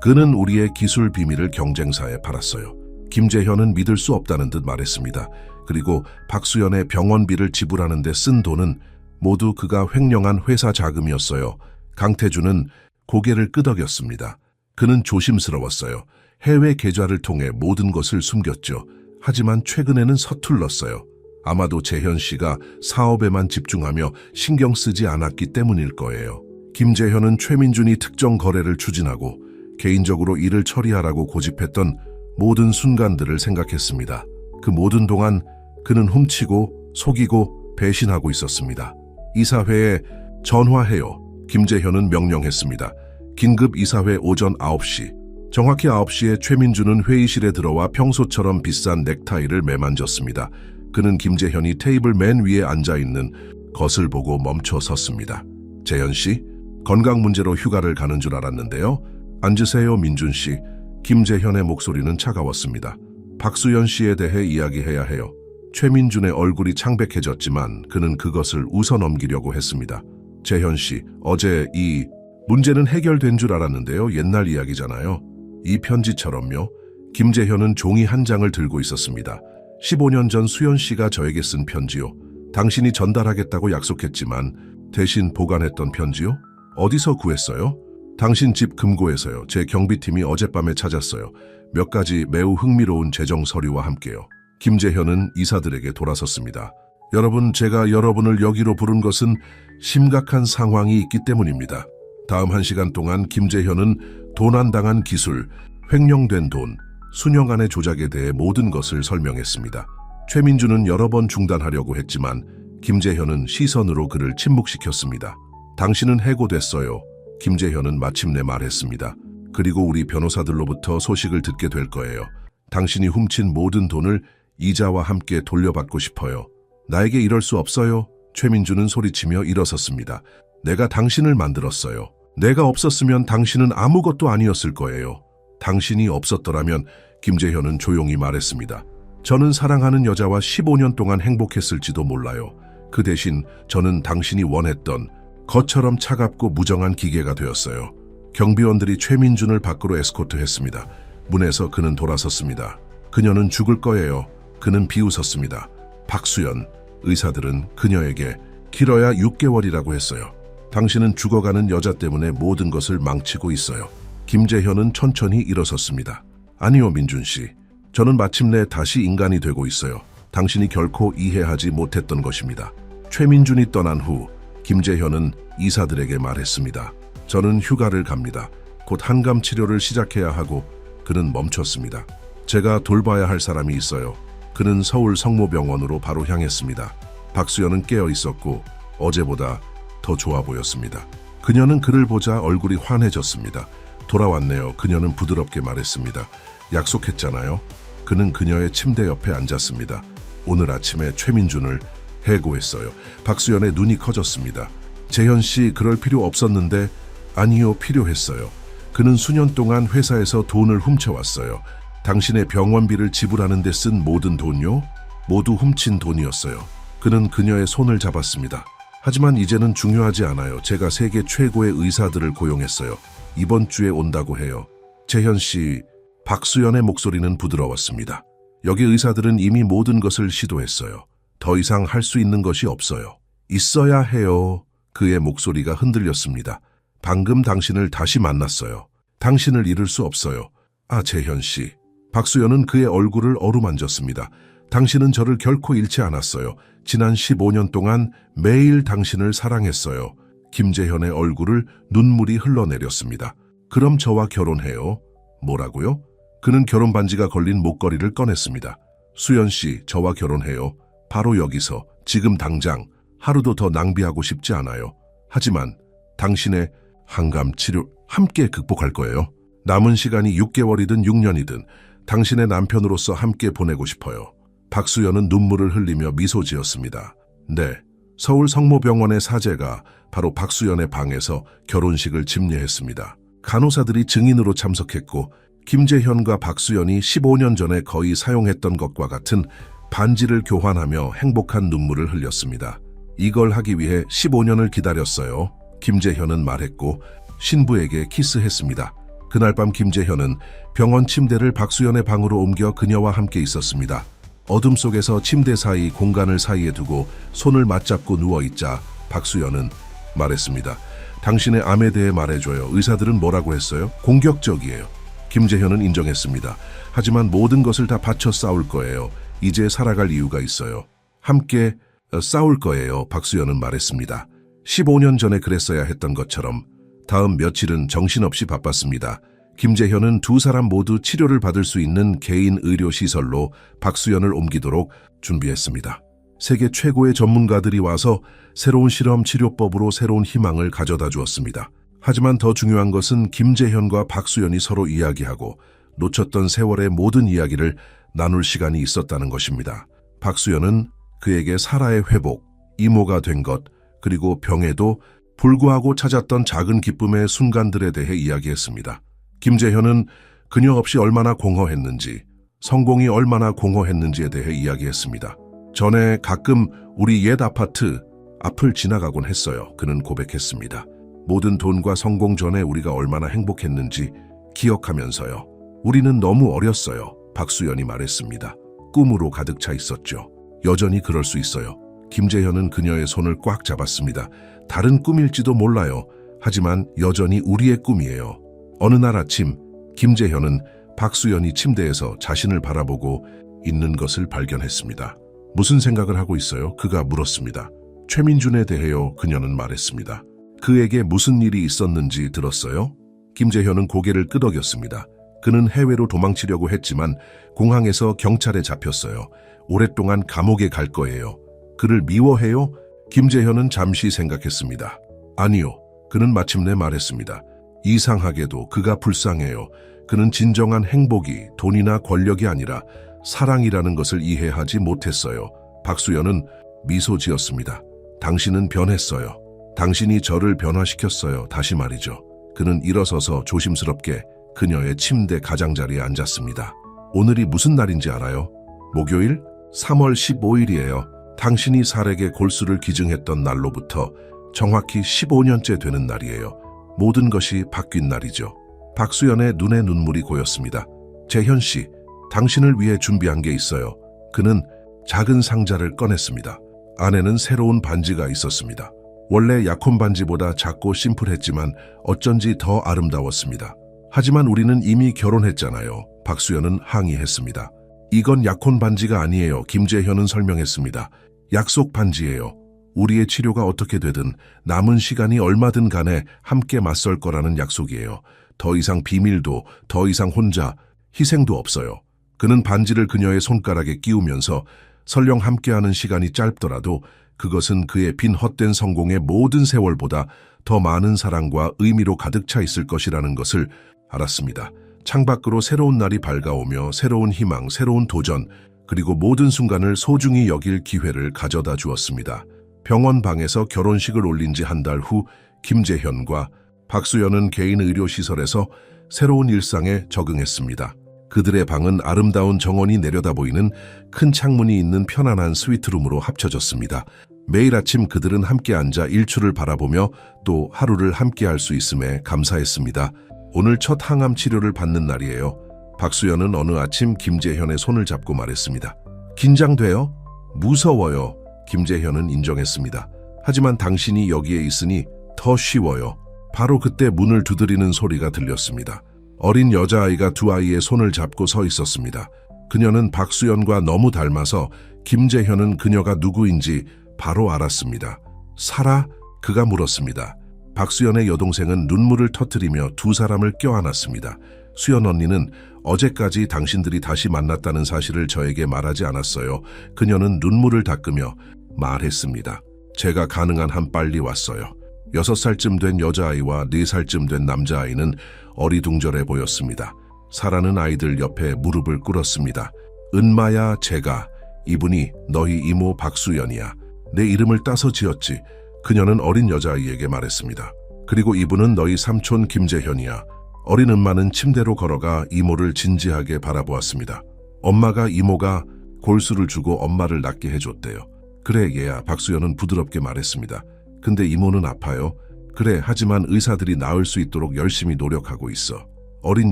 그는 우리의 기술 비밀을 경쟁사에 팔았어요. 김재현은 믿을 수 없다는 듯 말했습니다. 그리고 박수연의 병원비를 지불하는 데 쓴 돈은 모두 그가 횡령한 회사 자금이었어요. 강태준은 고개를 끄덕였습니다. 그는 조심스러웠어요. 해외 계좌를 통해 모든 것을 숨겼죠. 하지만 최근에는 서툴렀어요. 아마도 재현 씨가 사업에만 집중하며 신경 쓰지 않았기 때문일 거예요. 김재현은 최민준이 특정 거래를 추진하고 개인적으로 일을 처리하라고 고집했던 모든 순간들을 생각했습니다. 그 모든 동안 그는 훔치고 속이고 배신하고 있었습니다. 이사회에 전화해요. 김재현은 명령했습니다. 긴급 이사회 오전 9시. 정확히 9시에 최민준은 회의실에 들어와 평소처럼 비싼 넥타이를 매만졌습니다. 그는 김재현이 테이블 맨 위에 앉아있는 것을 보고 멈춰 섰습니다. 재현 씨, 건강 문제로 휴가를 가는 줄 알았는데요. 앉으세요, 민준 씨. 김재현의 목소리는 차가웠습니다. 박수연 씨에 대해 이야기해야 해요. 최민준의 얼굴이 창백해졌지만 그는 그것을 웃어넘기려고 했습니다. 재현 씨, 어제 이 문제는 해결된 줄 알았는데요. 옛날 이야기잖아요. 이 편지처럼요. 김재현은 종이 한 장을 들고 있었습니다. 15년 전 수연 씨가 저에게 쓴 편지요. 당신이 전달하겠다고 약속했지만 대신 보관했던 편지요? 어디서 구했어요? 당신 집 금고에서요. 제 경비팀이 어젯밤에 찾았어요. 몇 가지 매우 흥미로운 재정 서류와 함께요. 김재현은 이사들에게 돌아섰습니다. 여러분, 제가 여러분을 여기로 부른 것은 심각한 상황이 있기 때문입니다. 다음 1시간 동안 김재현은 도난당한 기술, 횡령된 돈, 수년간의 조작에 대해 모든 것을 설명했습니다. 최민준은 여러 번 중단하려고 했지만 김재현은 시선으로 그를 침묵시켰습니다. 당신은 해고됐어요. 김재현은 마침내 말했습니다. 그리고 우리 변호사들로부터 소식을 듣게 될 거예요. 당신이 훔친 모든 돈을 이자와 함께 돌려받고 싶어요. 나에게 이럴 수 없어요. 최민준은 소리치며 일어섰습니다. 내가 당신을 만들었어요. 내가 없었으면 당신은 아무것도 아니었을 거예요. 당신이 없었더라면, 김재현은 조용히 말했습니다. 저는 사랑하는 여자와 15년 동안 행복했을지도 몰라요. 그 대신 저는 당신이 원했던 것처럼 차갑고 무정한 기계가 되었어요. 경비원들이 최민준을 밖으로 에스코트했습니다. 문에서 그는 돌아섰습니다. 그녀는 죽을 거예요. 그는 비웃었습니다. 박수연, 의사들은 그녀에게 길어야 6개월이라고 했어요. 당신은 죽어가는 여자 때문에 모든 것을 망치고 있어요. 김재현은 천천히 일어섰습니다. 아니요, 민준 씨. 저는 마침내 다시 인간이 되고 있어요. 당신이 결코 이해하지 못했던 것입니다. 최민준이 떠난 후 김재현은 이사들에게 말했습니다. 저는 휴가를 갑니다. 곧 한감 치료를 시작해야 하고. 그는 멈췄습니다. 제가 돌봐야 할 사람이 있어요. 그는 서울 성모병원으로 바로 향했습니다. 박수연은 깨어 있었고 어제보다 더 좋아 보였습니다. 그녀는 그를 보자 얼굴이 환해졌습니다. 돌아왔네요. 그녀는 부드럽게 말했습니다. 약속했잖아요. 그는 그녀의 침대 옆에 앉았습니다. 오늘 아침에 최민준을 해고했어요. 박수연의 눈이 커졌습니다. 재현 씨, 그럴 필요 없었는데. 아니요, 필요했어요. 그는 수년 동안 회사에서 돈을 훔쳐왔어요. 당신의 병원비를 지불하는 데 쓴 모든 돈요? 모두 훔친 돈이었어요. 그는 그녀의 손을 잡았습니다. 하지만 이제는 중요하지 않아요. 제가 세계 최고의 의사들을 고용했어요. 이번 주에 온다고 해요. 재현 씨, 박수연의 목소리는 부드러웠습니다. 여기 의사들은 이미 모든 것을 시도했어요. 더 이상 할 수 있는 것이 없어요. 있어야 해요. 그의 목소리가 흔들렸습니다. 방금 당신을 다시 만났어요. 당신을 잃을 수 없어요. 아, 재현 씨. 박수연은 그의 얼굴을 어루만졌습니다. 당신은 저를 결코 잃지 않았어요. 지난 15년 동안 매일 당신을 사랑했어요. 김재현의 얼굴을 눈물이 흘러내렸습니다. 그럼 저와 결혼해요. 뭐라고요? 그는 결혼 반지가 걸린 목걸이를 꺼냈습니다. 수연 씨, 저와 결혼해요. 바로 여기서, 지금 당장. 하루도 더 낭비하고 싶지 않아요. 하지만 당신의 항암 치료 함께 극복할 거예요. 남은 시간이 6개월이든 6년이든 당신의 남편으로서 함께 보내고 싶어요. 박수연은 눈물을 흘리며 미소 지었습니다. 네, 서울 성모병원의 사제가 바로 박수연의 방에서 결혼식을 집례했습니다. 간호사들이 증인으로 참석했고 김재현과 박수연이 15년 전에 거의 사용했던 것과 같은 반지를 교환하며 행복한 눈물을 흘렸습니다. 이걸 하기 위해 15년을 기다렸어요. 김재현은 말했고 신부에게 키스했습니다. 그날 밤 김재현은 병원 침대를 박수연의 방으로 옮겨 그녀와 함께 있었습니다. 어둠 속에서 침대 사이 공간을 사이에 두고 손을 맞잡고 누워있자 박수연은 말했습니다. 당신의 암에 대해 말해줘요. 의사들은 뭐라고 했어요? 공격적이에요. 김재현은 인정했습니다. 하지만 모든 것을 다 바쳐 싸울 거예요. 이제 살아갈 이유가 있어요. 함께 싸울 거예요. 박수연은 말했습니다. 15년 전에 그랬어야 했던 것처럼 다음 며칠은 정신없이 바빴습니다. 김재현은 두 사람 모두 치료를 받을 수 있는 개인 의료시설로 박수연을 옮기도록 준비했습니다. 세계 최고의 전문가들이 와서 새로운 실험 치료법으로 새로운 희망을 가져다 주었습니다. 하지만 더 중요한 것은 김재현과 박수연이 서로 이야기하고 놓쳤던 세월의 모든 이야기를 나눌 시간이 있었다는 것입니다. 박수연은 그에게 사라의 회복, 이모가 된 것, 그리고 병에도 불구하고 찾았던 작은 기쁨의 순간들에 대해 이야기했습니다. 김재현은 그녀 없이 얼마나 공허했는지, 성공이 얼마나 공허했는지에 대해 이야기했습니다. 전에 가끔 우리 옛 아파트 앞을 지나가곤 했어요. 그는 고백했습니다. 모든 돈과 성공 전에 우리가 얼마나 행복했는지 기억하면서요. 우리는 너무 어렸어요. 박수연이 말했습니다. 꿈으로 가득 차 있었죠. 여전히 그럴 수 있어요. 김재현은 그녀의 손을 꽉 잡았습니다. 다른 꿈일지도 몰라요. 하지만 여전히 우리의 꿈이에요. 어느 날 아침 김재현은 박수연이 침대에서 자신을 바라보고 있는 것을 발견했습니다. 무슨 생각을 하고 있어요? 그가 물었습니다. 최민준에 대해요. 그녀는 말했습니다. 그에게 무슨 일이 있었는지 들었어요? 김재현은 고개를 끄덕였습니다. 그는 해외로 도망치려고 했지만 공항에서 경찰에 잡혔어요. 오랫동안 감옥에 갈 거예요. 그를 미워해요? 김재현은 잠시 생각했습니다. 아니요. 그는 마침내 말했습니다. 이상하게도 그가 불쌍해요. 그는 진정한 행복이 돈이나 권력이 아니라 사랑이라는 것을 이해하지 못했어요. 박수연은 미소 지었습니다. 당신은 변했어요. 당신이 저를 변화시켰어요. 다시 말이죠. 그는 일어서서 조심스럽게 그녀의 침대 가장자리에 앉았습니다. 오늘이 무슨 날인지 알아요? 목요일 3월 15일이에요. 당신이 살에게 골수를 기증했던 날로부터 정확히 15년째 되는 날이에요. 모든 것이 바뀐 날이죠. 박수연의 눈에 눈물이 고였습니다. 재현 씨, 당신을 위해 준비한 게 있어요. 그는 작은 상자를 꺼냈습니다. 안에는 새로운 반지가 있었습니다. 원래 약혼 반지보다 작고 심플했지만 어쩐지 더 아름다웠습니다. 하지만 우리는 이미 결혼했잖아요. 박수연은 항의했습니다. 이건 약혼 반지가 아니에요. 김재현은 설명했습니다. 약속 반지예요. 우리의 치료가 어떻게 되든 남은 시간이 얼마든 간에 함께 맞설 거라는 약속이에요. 더 이상 비밀도, 더 이상 혼자, 희생도 없어요. 그는 반지를 그녀의 손가락에 끼우면서 설령 함께하는 시간이 짧더라도 그것은 그의 빈 헛된 성공의 모든 세월보다 더 많은 사랑과 의미로 가득 차 있을 것이라는 것을 알았습니다. 창밖으로 새로운 날이 밝아오며 새로운 희망, 새로운 도전, 그리고 모든 순간을 소중히 여길 기회를 가져다 주었습니다. 병원 방에서 결혼식을 올린 지 한 달 후 김재현과 박수연은 개인 의료시설에서 새로운 일상에 적응했습니다. 그들의 방은 아름다운 정원이 내려다 보이는 큰 창문이 있는 편안한 스위트룸으로 합쳐졌습니다. 매일 아침 그들은 함께 앉아 일출을 바라보며 또 하루를 함께 할 수 있음에 감사했습니다. 오늘 첫 항암 치료를 받는 날이에요. 박수연은 어느 아침 김재현의 손을 잡고 말했습니다. 긴장돼요? 무서워요. 김재현은 인정했습니다. 하지만 당신이 여기에 있으니 더 쉬워요. 바로 그때 문을 두드리는 소리가 들렸습니다. 어린 여자아이가 두 아이의 손을 잡고 서 있었습니다. 그녀는 박수연과 너무 닮아서 김재현은 그녀가 누구인지 바로 알았습니다. 살아? 그가 물었습니다. 박수연의 여동생은 눈물을 터뜨리며 두 사람을 껴안았습니다. 수연 언니는 어제까지 당신들이 다시 만났다는 사실을 저에게 말하지 않았어요. 그녀는 눈물을 닦으며 말했습니다. 제가 가능한 한 빨리 왔어요. 6살쯤 된 여자아이와 4살쯤 된 남자아이는 어리둥절해 보였습니다. 사라는 아이들 옆에 무릎을 꿇었습니다. 은마야 제가, 이분이 너희 이모 박수연이야. 내 이름을 따서 지었지. 그녀는 어린 여자아이에게 말했습니다. 그리고 이분은 너희 삼촌 김재현이야. 어린 은마는 침대로 걸어가 이모를 진지하게 바라보았습니다. 엄마가 이모가 골수를 주고 엄마를 낫게 해줬대요. 그래 얘야, 박수연은 부드럽게 말했습니다. 근데 이모는 아파요. 그래, 하지만 의사들이 나을 수 있도록 열심히 노력하고 있어. 어린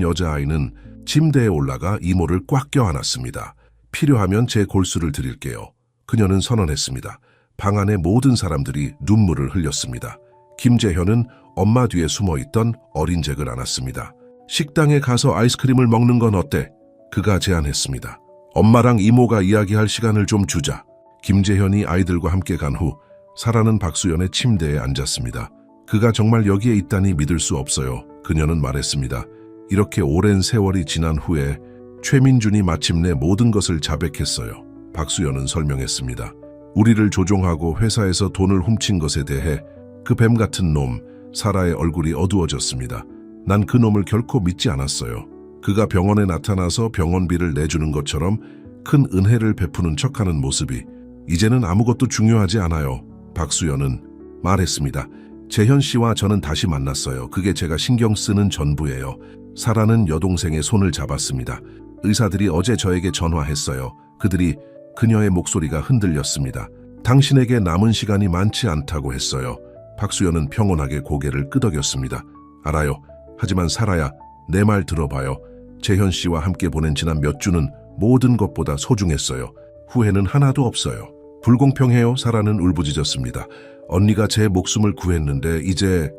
여자아이는 침대에 올라가 이모를 꽉 껴안았습니다. 필요하면 제 골수를 드릴게요. 그녀는 선언했습니다. 방 안의 모든 사람들이 눈물을 흘렸습니다. 김재현은 엄마 뒤에 숨어있던 어린 잭을 안았습니다. 식당에 가서 아이스크림을 먹는 건 어때? 그가 제안했습니다. 엄마랑 이모가 이야기할 시간을 좀 주자. 김재현이 아이들과 함께 간 후 사라는 박수연의 침대에 앉았습니다. 그가 정말 여기에 있다니 믿을 수 없어요. 그녀는 말했습니다. 이렇게 오랜 세월이 지난 후에 최민준이 마침내 모든 것을 자백했어요. 박수연은 설명했습니다. 우리를 조종하고 회사에서 돈을 훔친 것에 대해 그 뱀 같은 놈, 사라의 얼굴이 어두워졌습니다. 난 그 놈을 결코 믿지 않았어요. 그가 병원에 나타나서 병원비를 내주는 것처럼 큰 은혜를 베푸는 척하는 모습이 이제는 아무것도 중요하지 않아요. 박수연은 말했습니다. 재현 씨와 저는 다시 만났어요. 그게 제가 신경 쓰는 전부예요. 사라는 여동생의 손을 잡았습니다. 의사들이 어제 저에게 전화했어요. 그들이 그녀의 목소리가 흔들렸습니다. 당신에게 남은 시간이 많지 않다고 했어요. 박수연은 평온하게 고개를 끄덕였습니다. 알아요. 하지만 사라야, 내 말 들어봐요. 재현 씨와 함께 보낸 지난 몇 주는 모든 것보다 소중했어요. 후회는 하나도 없어요. 불공평해요. 사라는 울부짖었습니다. 언니가 제 목숨을 구했는데 이제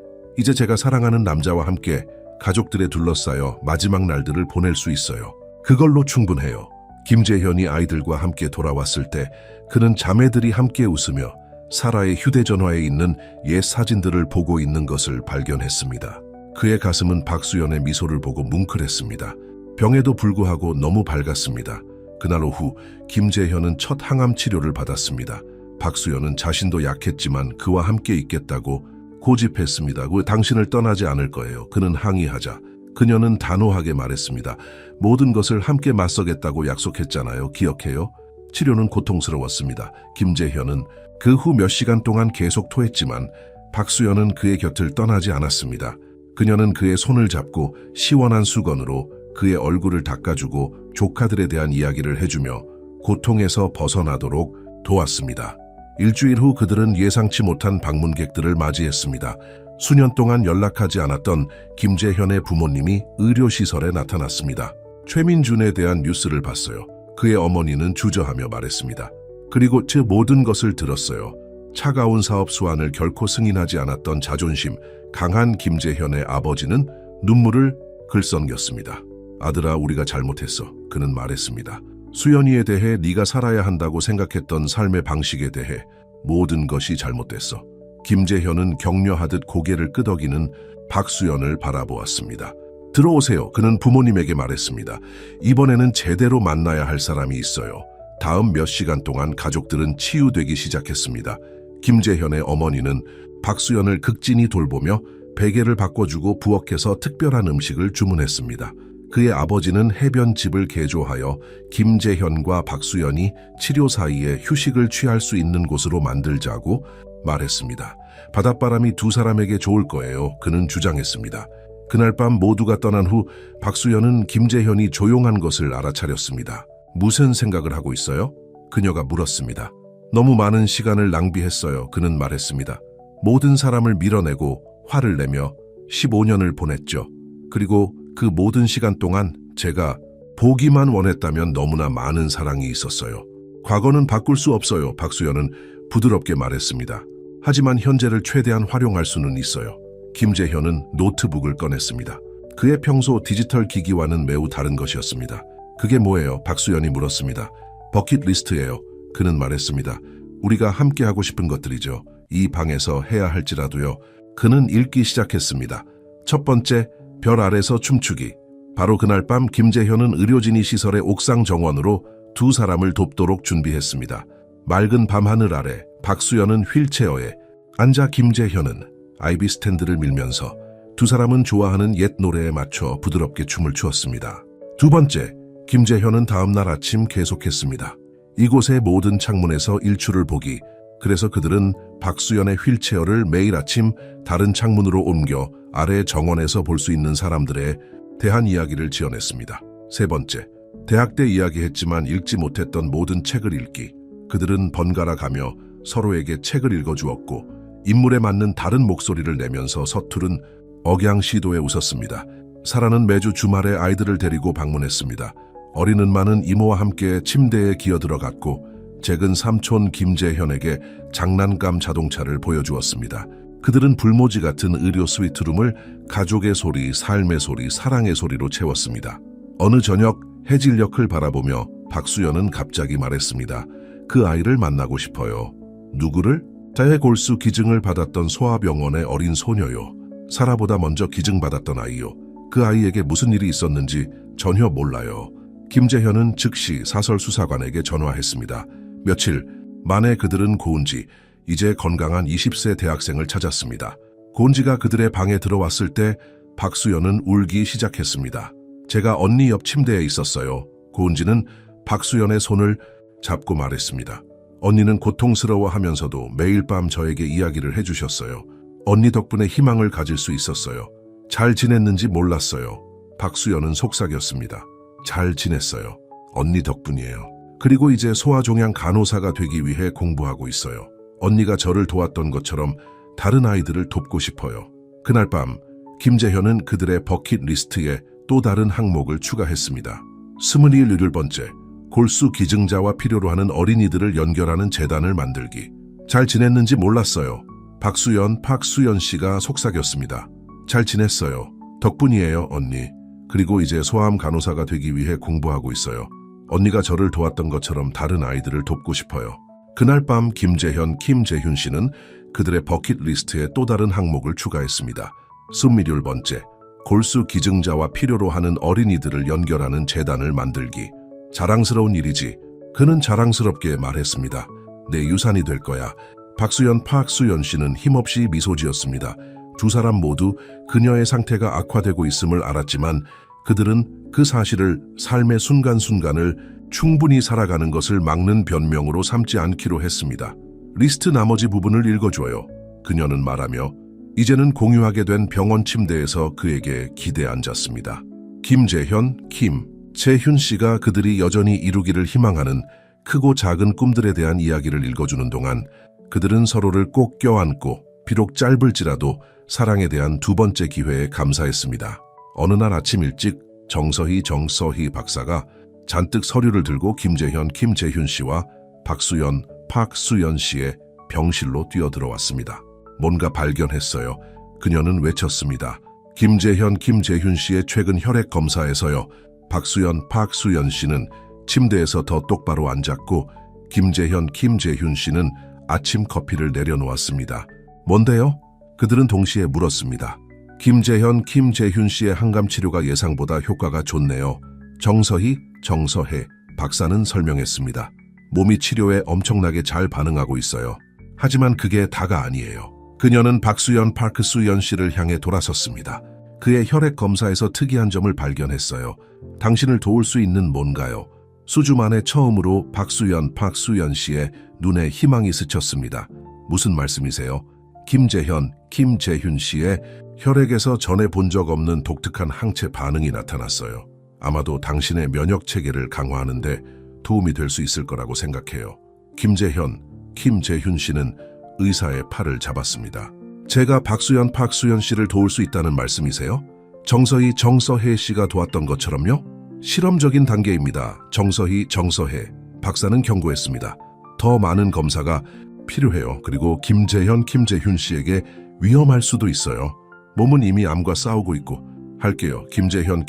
제가 사랑하는 남자와 함께 가족들에 둘러싸여 마지막 날들을 보낼 수 있어요. 그걸로 충분해요. 김재현이 아이들과 함께 돌아왔을 때 그는 자매들이 함께 웃으며 사라의 휴대전화에 있는 옛 사진들을 보고 있는 것을 발견했습니다. 그의 가슴은 박수연의 미소를 보고 뭉클했습니다. 병에도 불구하고 너무 밝았습니다. 그날 오후 김재현은 첫 항암 치료를 받았습니다. 박수연은 자신도 약했지만 그와 함께 있겠다고 고집했습니다. 당신을 떠나지 않을 거예요. 그는 항의하자 그녀는 단호하게 말했습니다. 모든 것을 함께 맞서겠다고 약속했잖아요. 기억해요? 치료는 고통스러웠습니다. 김재현은 그 후 몇 시간 동안 계속 토했지만 박수연은 그의 곁을 떠나지 않았습니다. 그녀는 그의 손을 잡고 시원한 수건으로 그의 얼굴을 닦아주고 조카들에 대한 이야기를 해주며 고통에서 벗어나도록 도왔습니다. 일주일 후 그들은 예상치 못한 방문객들을 맞이했습니다. 수년 동안 연락하지 않았던 김재현의 부모님이 의료시설에 나타났습니다. 최민준에 대한 뉴스를 봤어요. 그의 어머니는 주저하며 말했습니다. 그리고 제 모든 것을 들었어요. 차가운 사업 수완을 결코 승인하지 않았던 자존심 강한 김재현의 아버지는 눈물을 글썽였습니다. 아들아, 우리가 잘못했어. 그는 말했습니다. 수연이에 대해 네가 살아야 한다고 생각했던 삶의 방식에 대해 모든 것이 잘못됐어. 김재현은 격려하듯 고개를 끄덕이는 박수연을 바라보았습니다. 들어오세요. 그는 부모님에게 말했습니다. 이번에는 제대로 만나야 할 사람이 있어요. 다음 몇 시간 동안 가족들은 치유되기 시작했습니다. 김재현의 어머니는 박수연을 극진히 돌보며 베개를 바꿔주고 부엌에서 특별한 음식을 주문했습니다. 그의 아버지는 해변집을 개조하여 김재현과 박수연이 치료 사이에 휴식을 취할 수 있는 곳으로 만들자고 말했습니다. 바닷바람이 두 사람에게 좋을 거예요. 그는 주장했습니다. 그날 밤 모두가 떠난 후 박수연은 김재현이 조용한 것을 알아차렸습니다. 무슨 생각을 하고 있어요? 그녀가 물었습니다. 너무 많은 시간을 낭비했어요. 그는 말했습니다. 모든 사람을 밀어내고 화를 내며 15년을 보냈죠. 그리고 그 모든 시간 동안 제가 보기만 원했다면 너무나 많은 사랑이 있었어요. 과거는 바꿀 수 없어요. 박수연은 부드럽게 말했습니다. 하지만 현재를 최대한 활용할 수는 있어요. 김재현은 노트북을 꺼냈습니다. 그의 평소 디지털 기기와는 매우 다른 것이었습니다. 그게 뭐예요? 박수연이 물었습니다. 버킷리스트예요. 그는 말했습니다. 우리가 함께 하고 싶은 것들이죠. 이 방에서 해야 할지라도요. 그는 읽기 시작했습니다. 첫 번째, 별 아래서 춤추기. 바로 그날 밤 김재현은 의료진이 시설의 옥상 정원으로 두 사람을 돕도록 준비했습니다. 맑은 밤하늘 아래 박수연은 휠체어에 앉아 김재현은 아이비 스탠드를 밀면서 두 사람은 좋아하는 옛 노래에 맞춰 부드럽게 춤을 추었습니다. 두 번째, 김재현은 다음날 아침 계속했습니다. 이곳의 모든 창문에서 일출을 보기. 그래서 그들은 박수연의 휠체어를 매일 아침 다른 창문으로 옮겨 아래 정원에서 볼 수 있는 사람들에 대한 이야기를 지어냈습니다. 세 번째, 대학 때 이야기했지만 읽지 못했던 모든 책을 읽기. 그들은 번갈아 가며 서로에게 책을 읽어주었고 인물에 맞는 다른 목소리를 내면서 서투른 억양 시도에 웃었습니다. 사라는 매주 주말에 아이들을 데리고 방문했습니다. 어린 은마는 이모와 함께 침대에 기어들어갔고 잭은 삼촌 김재현에게 장난감 자동차를 보여주었습니다. 그들은 불모지 같은 의료 스위트룸을 가족의 소리, 삶의 소리, 사랑의 소리로 채웠습니다. 어느 저녁 해질녘을 바라보며 박수연은 갑자기 말했습니다. 그 아이를 만나고 싶어요. 누구를? 대골수 기증을 받았던 소아병원의 어린 소녀요. 사라보다 먼저 기증받았던 아이요. 그 아이에게 무슨 일이 있었는지 전혀 몰라요. 김재현은 즉시 사설수사관에게 전화했습니다. 며칠 만에 그들은 고은지, 이제 건강한 20세 대학생을 찾았습니다. 고은지가 그들의 방에 들어왔을 때 박수연은 울기 시작했습니다. 제가 언니 옆 침대에 있었어요. 고은지는 박수연의 손을 잡고 말했습니다. 언니는 고통스러워하면서도 매일 밤 저에게 이야기를 해주셨어요. 언니 덕분에 희망을 가질 수 있었어요. 잘 지냈는지 몰랐어요. 박수연은 속삭였습니다. 잘 지냈어요. 언니 덕분이에요. 그리고 이제 소아종양 간호사가 되기 위해 공부하고 있어요. 언니가 저를 도왔던 것처럼 다른 아이들을 돕고 싶어요. 그날 밤 김재현은 그들의 버킷리스트에 또 다른 항목을 추가했습니다. 27번째, 골수 기증자와 필요로 하는 어린이들을 연결하는 재단을 만들기. 잘 지냈는지 몰랐어요. 박수연 씨가 속삭였습니다. 잘 지냈어요. 덕분이에요, 언니. 그리고 이제 소아암 간호사가 되기 위해 공부하고 있어요. 언니가 저를 도왔던 것처럼 다른 아이들을 돕고 싶어요. 그날 밤 김재현, 김재훈 씨는 그들의 버킷리스트에 또 다른 항목을 추가했습니다. 27번째, 골수 기증자와 필요로 하는 어린이들을 연결하는 재단을 만들기. 자랑스러운 일이지. 그는 자랑스럽게 말했습니다. 내 유산이 될 거야. 박수연 씨는 힘없이 미소 지었습니다. 두 사람 모두 그녀의 상태가 악화되고 있음을 알았지만 그들은 그 사실을 삶의 순간순간을 충분히 살아가는 것을 막는 변명으로 삼지 않기로 했습니다. 리스트 나머지 부분을 읽어줘요. 그녀는 말하며 이제는 공유하게 된 병원 침대에서 그에게 기대 앉았습니다. 김재현, 재훈 씨가 그들이 여전히 이루기를 희망하는 크고 작은 꿈들에 대한 이야기를 읽어주는 동안 그들은 서로를 꼭 껴안고 비록 짧을지라도 사랑에 대한 두 번째 기회에 감사했습니다. 어느 날 아침 일찍 정서희 박사가 잔뜩 서류를 들고 김재현, 김재훈 씨와 박수연 씨의 병실로 뛰어들어왔습니다. 뭔가 발견했어요. 그녀는 외쳤습니다. 김재현, 김재훈 씨의 최근 혈액 검사에서요. 박수연 씨는 침대에서 더 똑바로 앉았고 김재현, 김재훈 씨는 아침 커피를 내려놓았습니다. 뭔데요? 그들은 동시에 물었습니다. 김재현, 김재훈 씨의 항암 치료가 예상보다 효과가 좋네요. 정서해 박사는 설명했습니다. 몸이 치료에 엄청나게 잘 반응하고 있어요. 하지만 그게 다가 아니에요. 그녀는 박수연 씨를 향해 돌아섰습니다. 그의 혈액 검사에서 특이한 점을 발견했어요. 당신을 도울 수 있는 뭔가요? 수주 만에 처음으로 박수연 씨의 눈에 희망이 스쳤습니다. 무슨 말씀이세요? 김재현, 김재훈 씨의 혈액에서 전에 본 적 없는 독특한 항체 반응이 나타났어요. 아마도 당신의 면역 체계를 강화하는 데 도움이 될 수 있을 거라고 생각해요. 김재현 씨는 의사의 팔을 잡았습니다. 제가 박수연 씨를 도울 수 있다는 말씀이세요? 정서혜 씨가 도왔던 것처럼요? 실험적인 단계입니다. 정서혜 박사는 경고했습니다. 더 많은 검사가 필요해요. 그리고 김재현 씨에게 위험할 수도 있어요. 몸은 이미 암과 싸우고 있고 할게요. 김재현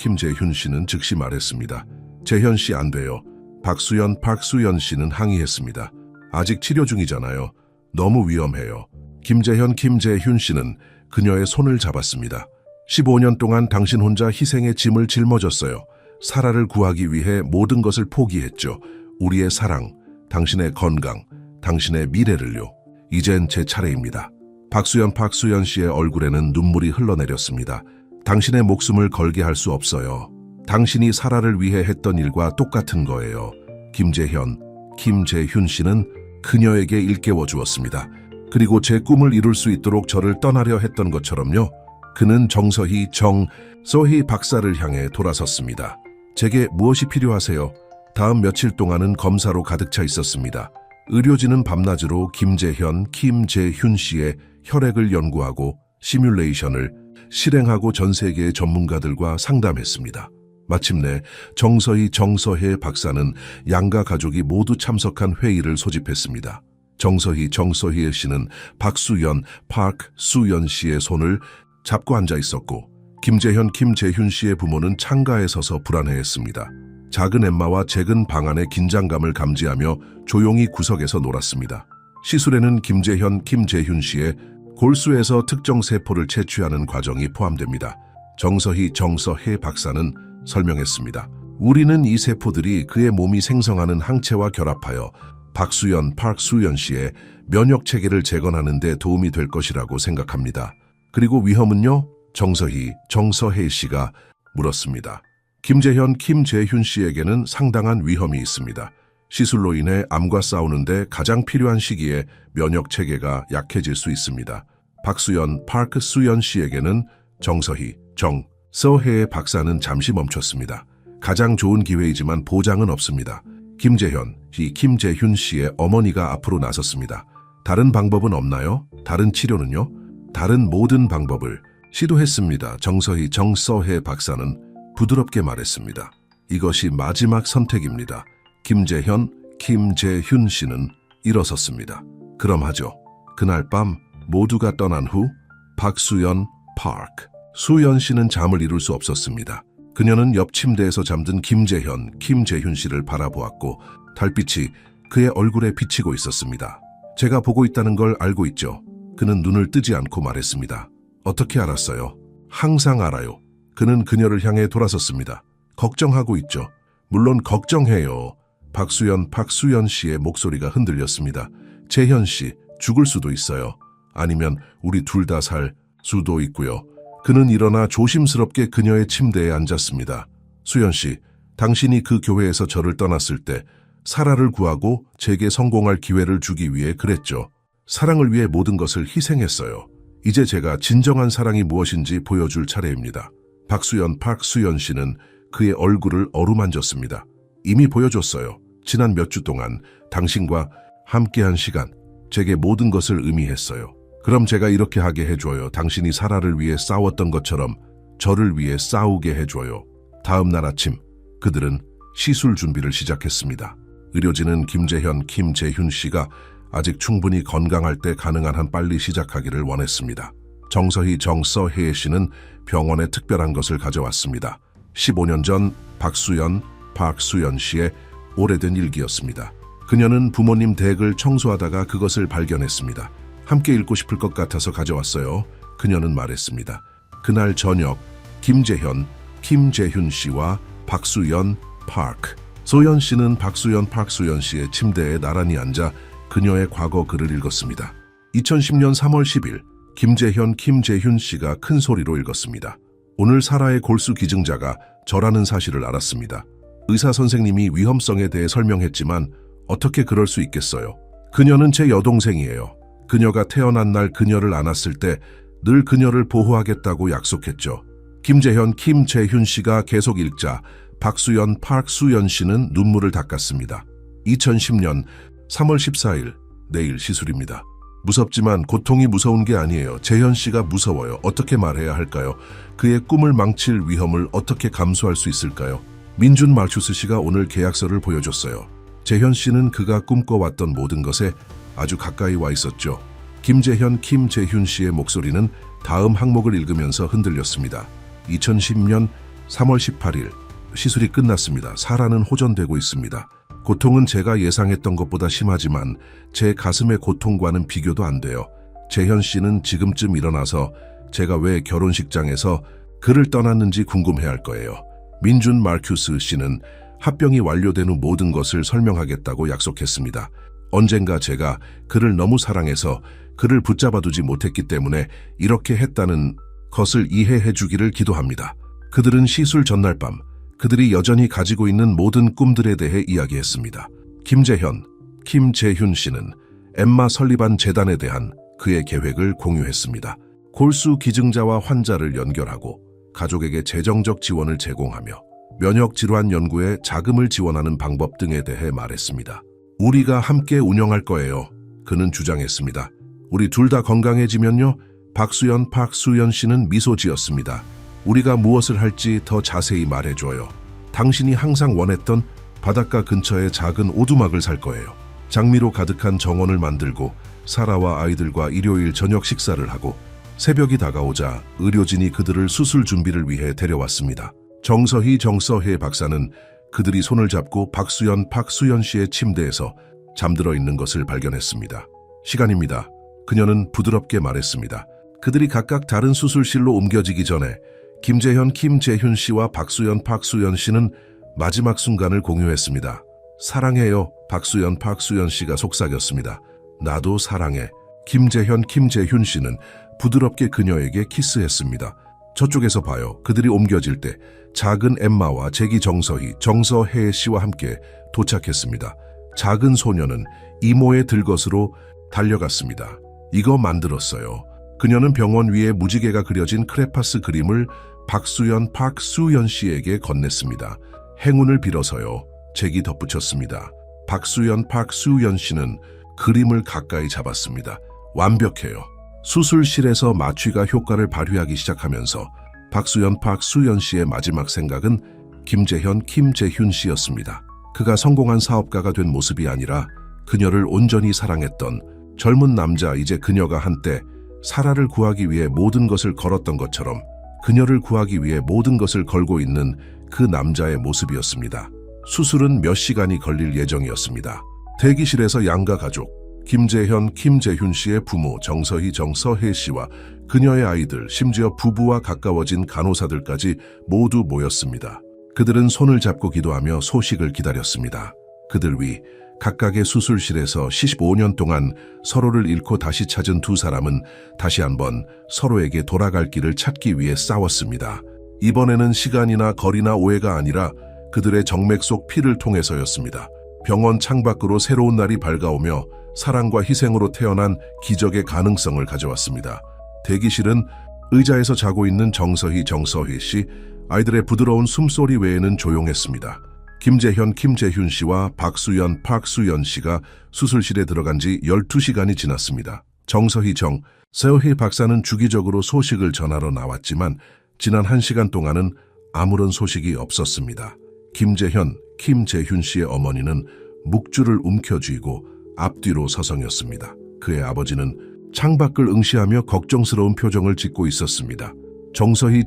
씨는 즉시 말했습니다. 재현 씨 안 돼요. 박수연 씨는 항의했습니다. 아직 치료 중이잖아요. 너무 위험해요. 김재현 씨는 그녀의 손을 잡았습니다. 15년 동안 당신 혼자 희생의 짐을 짊어졌어요. 사라를 구하기 위해 모든 것을 포기했죠. 우리의 사랑, 당신의 건강, 당신의 미래를요. 이젠 제 차례입니다. 박수연 씨의 얼굴에는 눈물이 흘러내렸습니다. 당신의 목숨을 걸게 할 수 없어요. 당신이 사라를 위해 했던 일과 똑같은 거예요. 김재현 씨는 그녀에게 일깨워 주었습니다. 그리고 제 꿈을 이룰 수 있도록 저를 떠나려 했던 것처럼요. 그는 정서희 박사를 향해 돌아섰습니다. 제게 무엇이 필요하세요? 다음 며칠 동안은 검사로 가득 차 있었습니다. 의료진은 밤낮으로 김재현 씨의 혈액을 연구하고 시뮬레이션을 실행하고 전 세계의 전문가들과 상담했습니다. 마침내 정서혜 박사는 양가 가족이 모두 참석한 회의를 소집했습니다. 정서희 씨는 박수연 씨의 손을 잡고 앉아 있었고 김재현 씨의 부모는 창가에 서서 불안해했습니다. 작은 엠마와 잭은 방 안의 긴장감을 감지하며 조용히 구석에서 놀았습니다. 시술에는 김재현 씨의 골수에서 특정 세포를 채취하는 과정이 포함됩니다. 정서혜 박사는 설명했습니다. 우리는 이 세포들이 그의 몸이 생성하는 항체와 결합하여 박수연 씨의 면역 체계를 재건하는 데 도움이 될 것이라고 생각합니다. 그리고 위험은요? 정서혜 씨가 물었습니다. 김재현 씨에게는 상당한 위험이 있습니다. 시술로 인해 암과 싸우는데 가장 필요한 시기에 면역 체계가 약해질 수 있습니다. 박수연 씨에게는 정서혜 박사는 잠시 멈췄습니다. 가장 좋은 기회이지만 보장은 없습니다. 김재현 씨의 어머니가 앞으로 나섰습니다. 다른 방법은 없나요? 다른 치료는요? 다른 모든 방법을 시도했습니다. 정서혜 박사는 부드럽게 말했습니다. 이것이 마지막 선택입니다. 김재현 씨는 일어섰습니다. 그럼 하죠. 그날 밤 모두가 떠난 후 수연 씨는 잠을 이룰 수 없었습니다. 그녀는 옆 침대에서 잠든 김재현 씨를 바라보았고 달빛이 그의 얼굴에 비치고 있었습니다. 제가 보고 있다는 걸 알고 있죠. 그는 눈을 뜨지 않고 말했습니다. 어떻게 알았어요? 항상 알아요. 그는 그녀를 향해 돌아섰습니다. 걱정하고 있죠. 물론 걱정해요. 박수연 씨의 목소리가 흔들렸습니다. 재현 씨, 죽을 수도 있어요. 아니면 우리 둘 다 살 수도 있고요. 그는 일어나 조심스럽게 그녀의 침대에 앉았습니다. 수연 씨, 당신이 그 교회에서 저를 떠났을 때 사라를 구하고 제게 성공할 기회를 주기 위해 그랬죠. 사랑을 위해 모든 것을 희생했어요. 이제 제가 진정한 사랑이 무엇인지 보여줄 차례입니다. 박수연 씨는 그의 얼굴을 어루만졌습니다. 이미 보여줬어요. 지난 몇 주 동안 당신과 함께한 시간, 제게 모든 것을 의미했어요. 그럼 제가 이렇게 하게 해줘요. 당신이 사라를 위해 싸웠던 것처럼 저를 위해 싸우게 해줘요. 다음 날 아침, 그들은 시술 준비를 시작했습니다. 의료진은 김재현 씨가 아직 충분히 건강할 때 가능한 한 빨리 시작하기를 원했습니다. 정서혜 씨는 병원에 특별한 것을 가져왔습니다. 15년 전 박수연 씨의 오래된 일기였습니다. 그녀는 부모님 댁을 청소하다가 그것을 발견했습니다. 함께 읽고 싶을 것 같아서 가져왔어요. 그녀는 말했습니다. 그날 저녁 김재현 씨와 소연 씨는 박수연 씨의 침대에 나란히 앉아 그녀의 과거 글을 읽었습니다. 2010년 3월 10일 김재현 씨가 큰 소리로 읽었습니다. 오늘 사라의 골수 기증자가 저라는 사실을 알았습니다. 의사 선생님이 위험성에 대해 설명했지만 어떻게 그럴 수 있겠어요? 그녀는 제 여동생이에요. 그녀가 태어난 날 그녀를 안았을 때 늘 그녀를 보호하겠다고 약속했죠. 김재현, 김재훈 씨가 계속 읽자 박수연, 박수연 씨는 눈물을 닦았습니다. 2010년 3월 14일, 내일 시술입니다. 무섭지만 고통이 무서운 게 아니에요. 재현 씨가 무서워요. 어떻게 말해야 할까요? 그의 꿈을 망칠 위험을 어떻게 감수할 수 있을까요? 민준 마르큐스 씨가 오늘 계약서를 보여줬어요. 재현 씨는 그가 꿈꿔왔던 모든 것에 아주 가까이 와 있었죠. 김재현, 김재훈 씨의 목소리는 다음 항목을 읽으면서 흔들렸습니다. 2010년 3월 18일, 시술이 끝났습니다. 사라는 호전되고 있습니다. 고통은 제가 예상했던 것보다 심하지만 제 가슴의 고통과는 비교도 안 돼요. 재현 씨는 지금쯤 일어나서 제가 왜 결혼식장에서 그를 떠났는지 궁금해할 거예요. 민준 마르큐스 씨는 합병이 완료된 후 모든 것을 설명하겠다고 약속했습니다. 언젠가 제가 그를 너무 사랑해서 그를 붙잡아두지 못했기 때문에 이렇게 했다는 것을 이해해 주기를 기도합니다. 그들은 시술 전날 밤 그들이 여전히 가지고 있는 모든 꿈들에 대해 이야기했습니다. 김재현, 김재훈 씨는 엠마 설리반 재단에 대한 그의 계획을 공유했습니다. 골수 기증자와 환자를 연결하고 가족에게 재정적 지원을 제공하며 면역 질환 연구에 자금을 지원하는 방법 등에 대해 말했습니다. 우리가 함께 운영할 거예요. 그는 주장했습니다. 우리 둘 다 건강해지면요. 박수연, 박수연 씨는 미소 지었습니다. 우리가 무엇을 할지 더 자세히 말해줘요. 당신이 항상 원했던 바닷가 근처에 작은 오두막을 살 거예요. 장미로 가득한 정원을 만들고 사라와 아이들과 일요일 저녁 식사를 하고 새벽이 다가오자 의료진이 그들을 수술 준비를 위해 데려왔습니다. 정서희 박사는 그들이 손을 잡고 박수연 씨의 침대에서 잠들어 있는 것을 발견했습니다. 시간입니다. 그녀는 부드럽게 말했습니다. 그들이 각각 다른 수술실로 옮겨지기 전에 김재현, 김재훈 씨와 박수연 씨는 마지막 순간을 공유했습니다. 사랑해요. 박수연 씨가 속삭였습니다. 나도 사랑해. 김재현, 김재훈 씨는 부드럽게 그녀에게 키스했습니다. 저쪽에서 봐요. 그들이 옮겨질 때 작은 엠마와 제기 정서혜 씨와 함께 도착했습니다. 작은 소녀는 이모의 들것으로 달려갔습니다. 이거 만들었어요. 그녀는 병원 위에 무지개가 그려진 크레파스 그림을 박수연 씨에게 건넸습니다. 행운을 빌어서요. 제기 덧붙였습니다. 박수연 씨는 그림을 가까이 잡았습니다. 완벽해요. 수술실에서 마취가 효과를 발휘하기 시작하면서 박수연 씨의 마지막 생각은 김재현, 김재훈 씨였습니다. 그가 성공한 사업가가 된 모습이 아니라 그녀를 온전히 사랑했던 젊은 남자, 이제 그녀가 한때 사라를 구하기 위해 모든 것을 걸었던 것처럼 그녀를 구하기 위해 모든 것을 걸고 있는 그 남자의 모습이었습니다. 수술은 몇 시간이 걸릴 예정이었습니다. 대기실에서 양가 가족, 김재현, 김재훈 씨의 부모 정서혜 씨와 그녀의 아이들, 심지어 부부와 가까워진 간호사들까지 모두 모였습니다. 그들은 손을 잡고 기도하며 소식을 기다렸습니다. 그들 위 각각의 수술실에서 15년 동안 서로를 잃고 다시 찾은 두 사람은 다시 한번 서로에게 돌아갈 길을 찾기 위해 싸웠습니다. 이번에는 시간이나 거리나 오해가 아니라 그들의 정맥 속 피를 통해서였습니다. 병원 창밖으로 새로운 날이 밝아오며 사랑과 희생으로 태어난 기적의 가능성을 가져왔습니다. 대기실은 의자에서 자고 있는 정서희 씨, 아이들의 부드러운 숨소리 외에는 조용했습니다. 김재현, 김재훈 씨와 박수연 씨가 수술실에 들어간 지 12시간이 지났습니다. 정서희 박사는 주기적으로 소식을 전하러 나왔지만 지난 1시간 동안은 아무런 소식이 없었습니다. 김재현, 김재훈 씨의 어머니는 묵주를 움켜쥐고 앞뒤로 서성였습니다. 그의 아버지는 창밖을 응시하며 걱정스러운 표정을 짓고 있었습니다. 정서희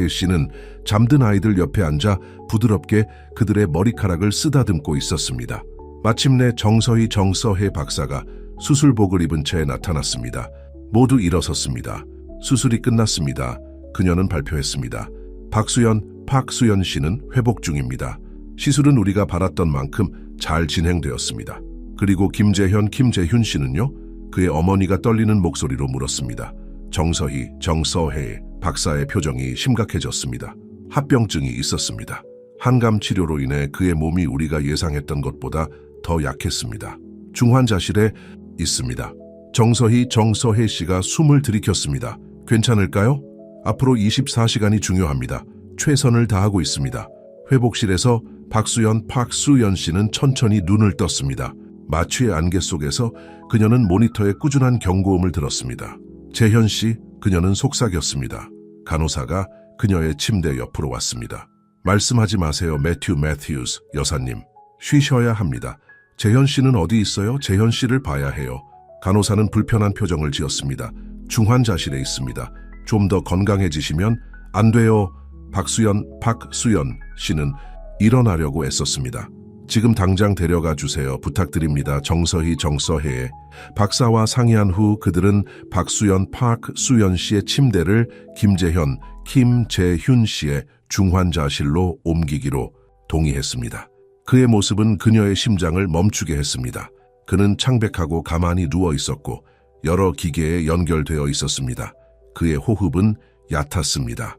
씨는 잠든 아이들 옆에 앉아 부드럽게 그들의 머리카락을 쓰다듬고 있었습니다. 마침내 정서혜 박사가 수술복을 입은 채 나타났습니다. 모두 일어섰습니다. 수술이 끝났습니다. 그녀는 발표했습니다. 박수연 씨는 회복 중입니다. 시술은 우리가 바랐던 만큼 잘 진행되었습니다. 그리고 김재현, 김재훈 씨는요? 그의 어머니가 떨리는 목소리로 물었습니다. 정서혜 박사의 표정이 심각해졌습니다. 합병증이 있었습니다. 항암 치료로 인해 그의 몸이 우리가 예상했던 것보다 더 약했습니다. 중환자실에 있습니다. 정서혜 씨가 숨을 들이켰습니다. 괜찮을까요? 앞으로 24시간이 중요합니다. 최선을 다하고 있습니다. 회복실에서 박수연, 박수연 씨는 천천히 눈을 떴습니다. 마취의 안개 속에서 그녀는 모니터에 꾸준한 경고음을 들었습니다. 재현 씨, 그녀는 속삭였습니다. 간호사가 그녀의 침대 옆으로 왔습니다. 말씀하지 마세요, 매튜스 여사님. 쉬셔야 합니다. 재현 씨는 어디 있어요? 재현 씨를 봐야 해요. 간호사는 불편한 표정을 지었습니다. 중환자실에 있습니다. 좀 더 건강해지시면 안 돼요. 박수연 씨는 일어나려고 애썼습니다. 지금 당장 데려가 주세요. 부탁드립니다. 정서해. 박사와 상의한 후 그들은 박수연 씨의 침대를 김재훈 씨의 중환자실로 옮기기로 동의했습니다. 그의 모습은 그녀의 심장을 멈추게 했습니다. 그는 창백하고 가만히 누워 있었고 여러 기계에 연결되어 있었습니다. 그의 호흡은 얕았습니다.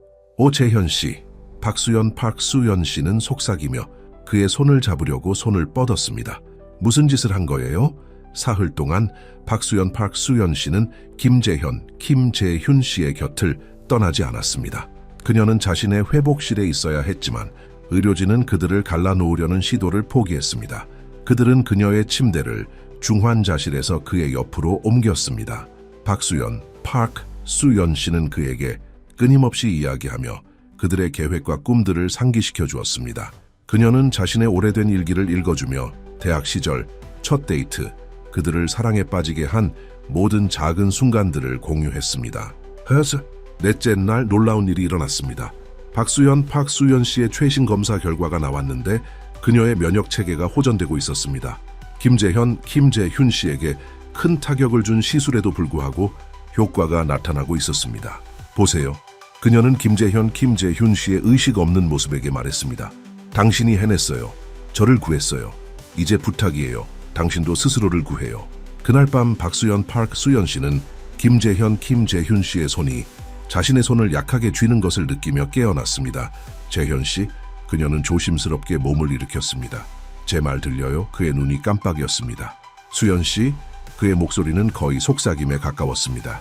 재현 씨, 박수연 씨는 속삭이며 그의 손을 잡으려고 손을 뻗었습니다. 무슨 짓을 한 거예요? 사흘 동안 박수연 씨는 김재훈 씨의 곁을 떠나지 않았습니다. 그녀는 자신의 회복실에 있어야 했지만 의료진은 그들을 갈라놓으려는 시도를 포기했습니다. 그들은 그녀의 침대를 중환자실에서 그의 옆으로 옮겼습니다. 박수연 씨는 그에게 끊임없이 이야기하며 그들의 계획과 꿈들을 상기시켜 주었습니다. 그녀는 자신의 오래된 일기를 읽어주며 대학 시절 첫 데이트, 그들을 사랑에 빠지게 한 모든 작은 순간들을 공유했습니다. 넷째 날 놀라운 일이 일어났습니다. 박수연 씨의 최신 검사 결과가 나왔는데 그녀의 면역 체계가 호전되고 있었습니다. 김재훈 씨에게 큰 타격을 준 시술에도 불구하고 효과가 나타나고 있었습니다. 보세요. 그녀는 김재훈 씨의 의식 없는 모습에게 말했습니다. 당신이 해냈어요. 저를 구했어요. 이제 부탁이에요. 당신도 스스로를 구해요. 그날 밤 박수연 씨는 김재훈 씨의 손이 자신의 손을 약하게 쥐는 것을 느끼며 깨어났습니다. 재현 씨, 그녀는 조심스럽게 몸을 일으켰습니다. 제 말 들려요? 그의 눈이 깜빡이었습니다. 수연 씨, 그의 목소리는 거의 속삭임에 가까웠습니다.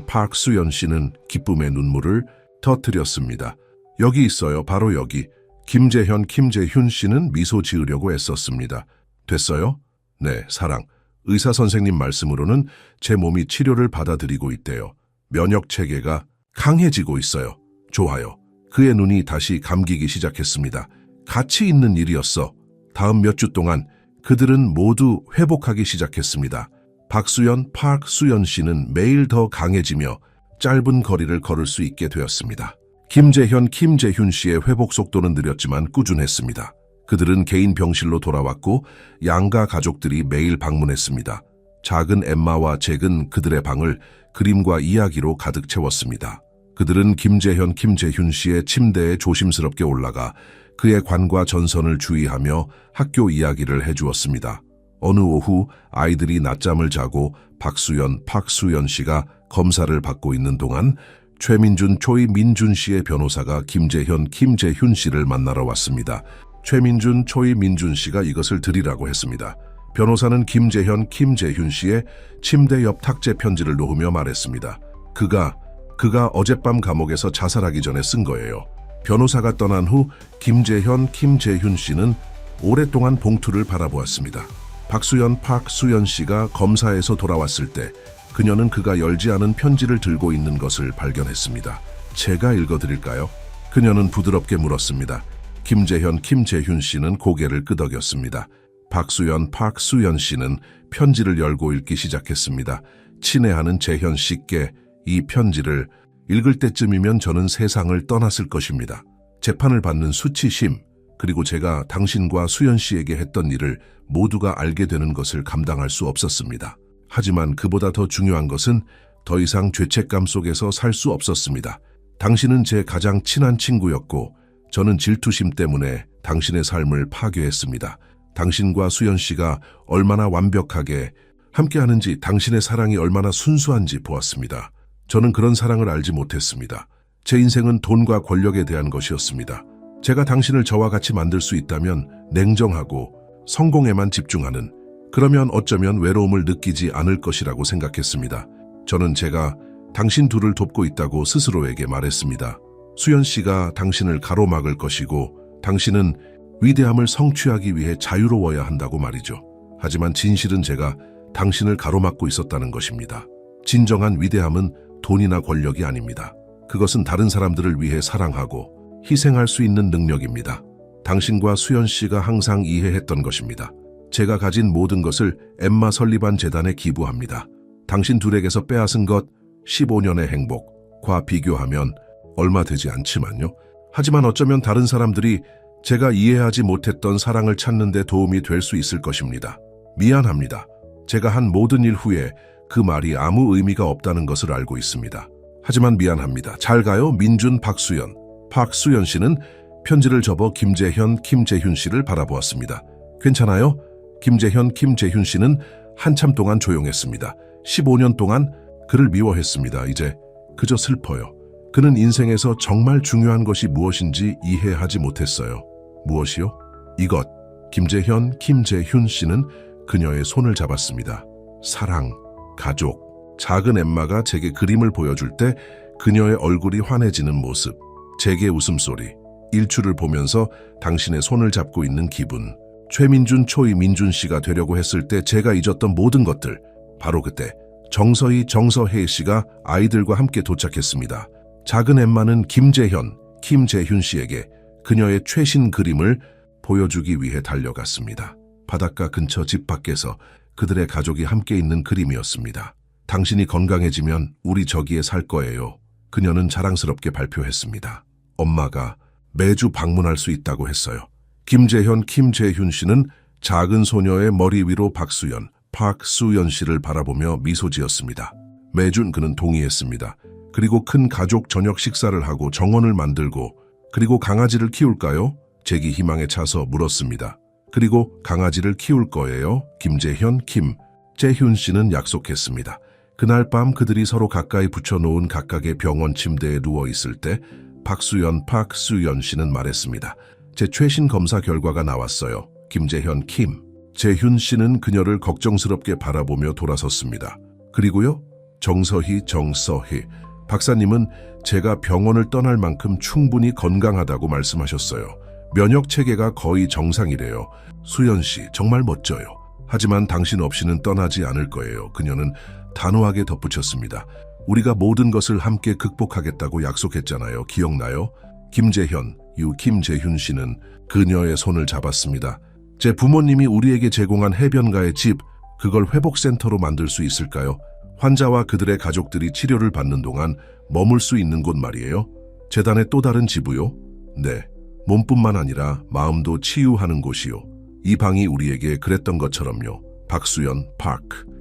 박수연 씨는 기쁨의 눈물을 터뜨렸습니다. 여기 있어요. 바로 여기. 김재훈 씨는 미소 지으려고 애썼습니다. 됐어요? 네, 사랑. 의사 선생님 말씀으로는 제 몸이 치료를 받아들이고 있대요. 면역 체계가 강해지고 있어요. 좋아요. 그의 눈이 다시 감기기 시작했습니다. 가치 있는 일이었어. 다음 몇 주 동안 그들은 모두 회복하기 시작했습니다. 박수연 씨는 매일 더 강해지며 짧은 거리를 걸을 수 있게 되었습니다. 김재훈 씨의 회복 속도는 느렸지만 꾸준했습니다. 그들은 개인 병실로 돌아왔고 양가 가족들이 매일 방문했습니다. 작은 엠마와 잭은 그들의 방을 그림과 이야기로 가득 채웠습니다. 그들은 김재훈 씨의 침대에 조심스럽게 올라가 그의 관과 전선을 주의하며 학교 이야기를 해주었습니다. 어느 오후 아이들이 낮잠을 자고 박수연 씨가 검사를 받고 있는 동안 최민준 씨의 변호사가 김재훈 씨를 만나러 왔습니다. 최민준 씨가 이것을 드리라고 했습니다. 변호사는 김재훈 씨의 침대 옆 탁제 편지를 놓으며 말했습니다. 그가 어젯밤 감옥에서 자살하기 전에 쓴 거예요. 변호사가 떠난 후 김재훈 씨는 오랫동안 봉투를 바라보았습니다. 박수연 씨가 검사에서 돌아왔을 때 그녀는 그가 열지 않은 편지를 들고 있는 것을 발견했습니다. 제가 읽어드릴까요? 그녀는 부드럽게 물었습니다. 김재훈 씨는 고개를 끄덕였습니다. 박수연 씨는 편지를 열고 읽기 시작했습니다. 친애하는 재현 씨께 이 편지를 읽을 때쯤이면 저는 세상을 떠났을 것입니다. 재판을 받는 수치심, 그리고 제가 당신과 수연 씨에게 했던 일을 모두가 알게 되는 것을 감당할 수 없었습니다. 하지만 그보다 더 중요한 것은 더 이상 죄책감 속에서 살 수 없었습니다. 당신은 제 가장 친한 친구였고 저는 질투심 때문에 당신의 삶을 파괴했습니다. 당신과 수연 씨가 얼마나 완벽하게 함께하는지, 당신의 사랑이 얼마나 순수한지 보았습니다. 저는 그런 사랑을 알지 못했습니다. 제 인생은 돈과 권력에 대한 것이었습니다. 제가 당신을 저와 같이 만들 수 있다면 냉정하고 성공에만 집중하는, 그러면 어쩌면 외로움을 느끼지 않을 것이라고 생각했습니다. 저는 제가 당신 둘을 돕고 있다고 스스로에게 말했습니다. 수연 씨가 당신을 가로막을 것이고 당신은 위대함을 성취하기 위해 자유로워야 한다고 말이죠. 하지만 진실은 제가 당신을 가로막고 있었다는 것입니다. 진정한 위대함은 돈이나 권력이 아닙니다. 그것은 다른 사람들을 위해 사랑하고 희생할 수 있는 능력입니다. 당신과 수연 씨가 항상 이해했던 것입니다. 제가 가진 모든 것을 엠마 설리반 재단에 기부합니다. 당신 둘에게서 빼앗은 것 15년의 행복과 비교하면 얼마 되지 않지만요. 하지만 어쩌면 다른 사람들이 제가 이해하지 못했던 사랑을 찾는 데 도움이 될 수 있을 것입니다. 미안합니다. 제가 한 모든 일 후에 그 말이 아무 의미가 없다는 것을 알고 있습니다. 하지만 미안합니다. 잘 가요, 민준, 박수연. 박수연 씨는 편지를 접어 김재현, 김재훈 씨를 바라보았습니다. 괜찮아요? 김재현, 김재훈 씨는 한참 동안 조용했습니다. 15년 동안 그를 미워했습니다. 이제 그저 슬퍼요. 그는 인생에서 정말 중요한 것이 무엇인지 이해하지 못했어요. 무엇이요? 이것. 김재현, 김재훈 씨는 그녀의 손을 잡았습니다. 사랑, 가족. 작은 엠마가 제게 그림을 보여줄 때 그녀의 얼굴이 환해지는 모습, 제게 웃음소리, 일출을 보면서 당신의 손을 잡고 있는 기분. 최민준, 초이민준 씨가 되려고 했을 때 제가 잊었던 모든 것들. 바로 그때 정서희 씨가 아이들과 함께 도착했습니다. 작은 엠마는 김재현, 김재훈 씨에게 그녀의 최신 그림을 보여주기 위해 달려갔습니다. 바닷가 근처 집 밖에서 그들의 가족이 함께 있는 그림이었습니다. 당신이 건강해지면 우리 저기에 살 거예요. 그녀는 자랑스럽게 발표했습니다. 엄마가 매주 방문할 수 있다고 했어요. 김재현, 김재훈 씨는 작은 소녀의 머리 위로 박수연 씨를 바라보며 미소 지었습니다. 매주 그는 동의했습니다. 그리고 큰 가족 저녁 식사를 하고 정원을 만들고 그리고 강아지를 키울까요? 제기 희망에 차서 물었습니다. 그리고 강아지를 키울 거예요? 김재현, 김재훈 씨는 약속했습니다. 그날 밤 그들이 서로 가까이 붙여놓은 각각의 병원 침대에 누워 있을 때 박수연 씨는 말했습니다. 제 최신 검사 결과가 나왔어요. 김재현, 김재훈 씨는 그녀를 걱정스럽게 바라보며 돌아섰습니다. 그리고요? 정서희. 박사님은 제가 병원을 떠날 만큼 충분히 건강하다고 말씀하셨어요. 면역 체계가 거의 정상이래요. 수연 씨, 정말 멋져요. 하지만 당신 없이는 떠나지 않을 거예요. 그녀는 단호하게 덧붙였습니다. 우리가 모든 것을 함께 극복하겠다고 약속했잖아요. 기억나요? 김재현, 김재훈 씨는 그녀의 손을 잡았습니다. 제 부모님이 우리에게 제공한 해변가의 집, 그걸 회복센터로 만들 수 있을까요? 환자와 그들의 가족들이 치료를 받는 동안 머물 수 있는 곳 말이에요. 재단의 또 다른 지부요? 네, 몸뿐만 아니라 마음도 치유하는 곳이요. 이 방이 우리에게 그랬던 것처럼요. 박수연,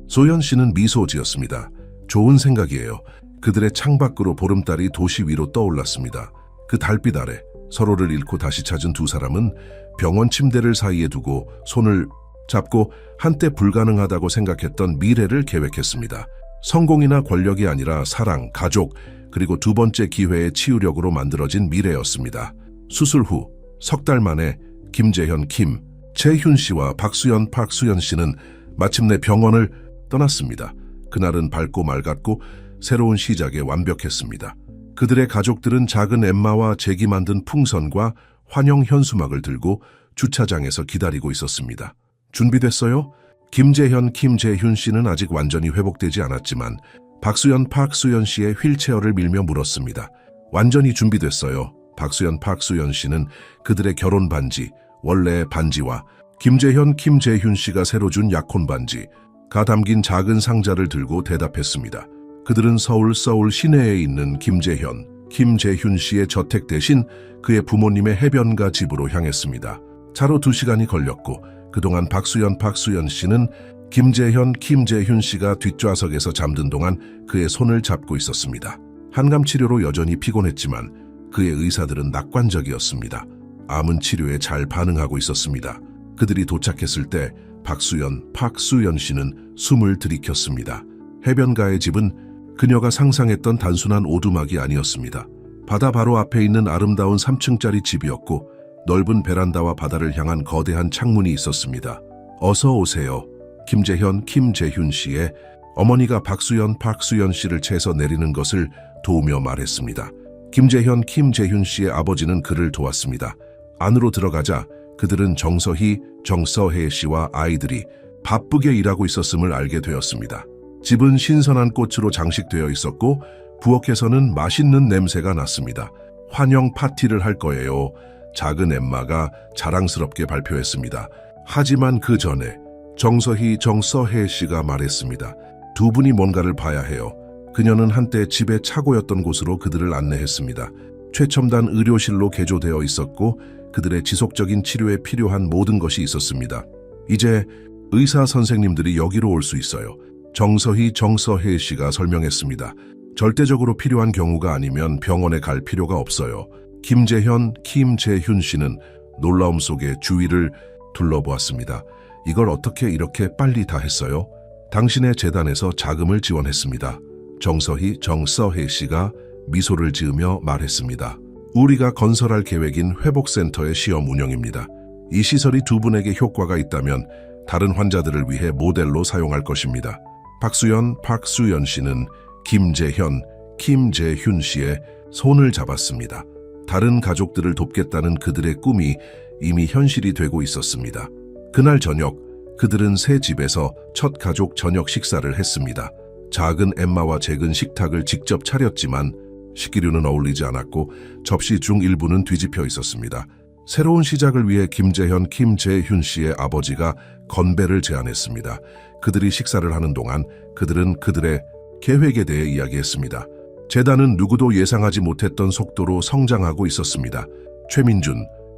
소연 씨는 미소 지었습니다. 좋은 생각이에요. 그들의 창밖으로 보름달이 도시 위로 떠올랐습니다. 그 달빛 아래 서로를 잃고 다시 찾은 두 사람은 병원 침대를 사이에 두고 손을 잡고 한때 불가능하다고 생각했던 미래를 계획했습니다. 성공이나 권력이 아니라 사랑, 가족, 그리고 두 번째 기회의 치유력으로 만들어진 미래였습니다. 수술 후 석 달 만에 김재현, 김재훈 씨와 박수연 씨는 마침내 병원을 떠났습니다. 그날은 밝고 맑았고 새로운 시작에 완벽했습니다. 그들의 가족들은 작은 엠마와 제기 만든 풍선과 환영 현수막을 들고 주차장에서 기다리고 있었습니다. 준비됐어요? 김재현, 김재훈 씨는 아직 완전히 회복되지 않았지만 박수연 씨의 휠체어를 밀며 물었습니다. 완전히 준비됐어요. 박수연 씨는 그들의 결혼 반지, 원래의 반지와 김재현, 김재훈 씨가 새로 준 약혼 반지가 담긴 작은 상자를 들고 대답했습니다. 그들은 서울 시내에 있는 김재현, 김재훈 씨의 저택 대신 그의 부모님의 해변가 집으로 향했습니다. 차로 2시간이 걸렸고 그동안 박수연 씨는 김재현, 김재훈 씨가 뒷좌석에서 잠든 동안 그의 손을 잡고 있었습니다. 한감 치료로 여전히 피곤했지만 그의 의사들은 낙관적이었습니다. 암은 치료에 잘 반응하고 있었습니다. 그들이 도착했을 때 박수연 씨는 숨을 들이켰습니다. 해변가의 집은 그녀가 상상했던 단순한 오두막이 아니었습니다. 바다 바로 앞에 있는 아름다운 3층짜리 집이었고 넓은 베란다와 바다를 향한 거대한 창문이 있었습니다. 어서 오세요. 김재현, 김재훈 씨의 어머니가 박수연 씨를 채에서 내리는 것을 도우며 말했습니다. 김재현, 김재윤 씨의 아버지는 그를 도왔습니다. 안으로 들어가자 그들은 정서혜 씨와 아이들이 바쁘게 일하고 있었음을 알게 되었습니다. 집은 신선한 꽃으로 장식되어 있었고 부엌에서는 맛있는 냄새가 났습니다. 환영 파티를 할 거예요. 작은 엠마가 자랑스럽게 발표했습니다. 하지만 그 전에 정서혜 씨가 말했습니다. 두 분이 뭔가를 봐야 해요. 그녀는 한때 집의 차고였던 곳으로 그들을 안내했습니다. 최첨단 의료실로 개조되어 있었고 그들의 지속적인 치료에 필요한 모든 것이 있었습니다. 이제 의사 선생님들이 여기로 올 수 있어요. 정서혜 씨가 설명했습니다. 절대적으로 필요한 경우가 아니면 병원에 갈 필요가 없어요. 김재현, 김재윤 씨는 놀라움 속에 주위를 둘러보았습니다. 이걸 어떻게 이렇게 빨리 다 했어요? 당신의 재단에서 자금을 지원했습니다. 정서혜 씨가 미소를 지으며 말했습니다. 우리가 건설할 계획인 회복센터의 시험 운영입니다. 이 시설이 두 분에게 효과가 있다면 다른 환자들을 위해 모델로 사용할 것입니다. 박수연 씨는 김재현, 김재윤 씨의 손을 잡았습니다. 다른 가족들을 돕겠다는 그들의 꿈이 이미 현실이 되고 있었습니다. 그날 저녁, 그들은 새 집에서 첫 가족 저녁 식사를 했습니다. 작은 엠마와 잭은 식탁을 직접 차렸지만 식기류는 어울리지 않았고 접시 중 일부는 뒤집혀 있었습니다. 새로운 시작을 위해 김재현, 김재윤 씨의 아버지가 건배를 제안했습니다. 그들이 식사를 하는 동안 그들은 그들의 계획에 대해 이야기했습니다. 재단은 누구도 예상하지 못했던 속도로 성장하고 있었습니다.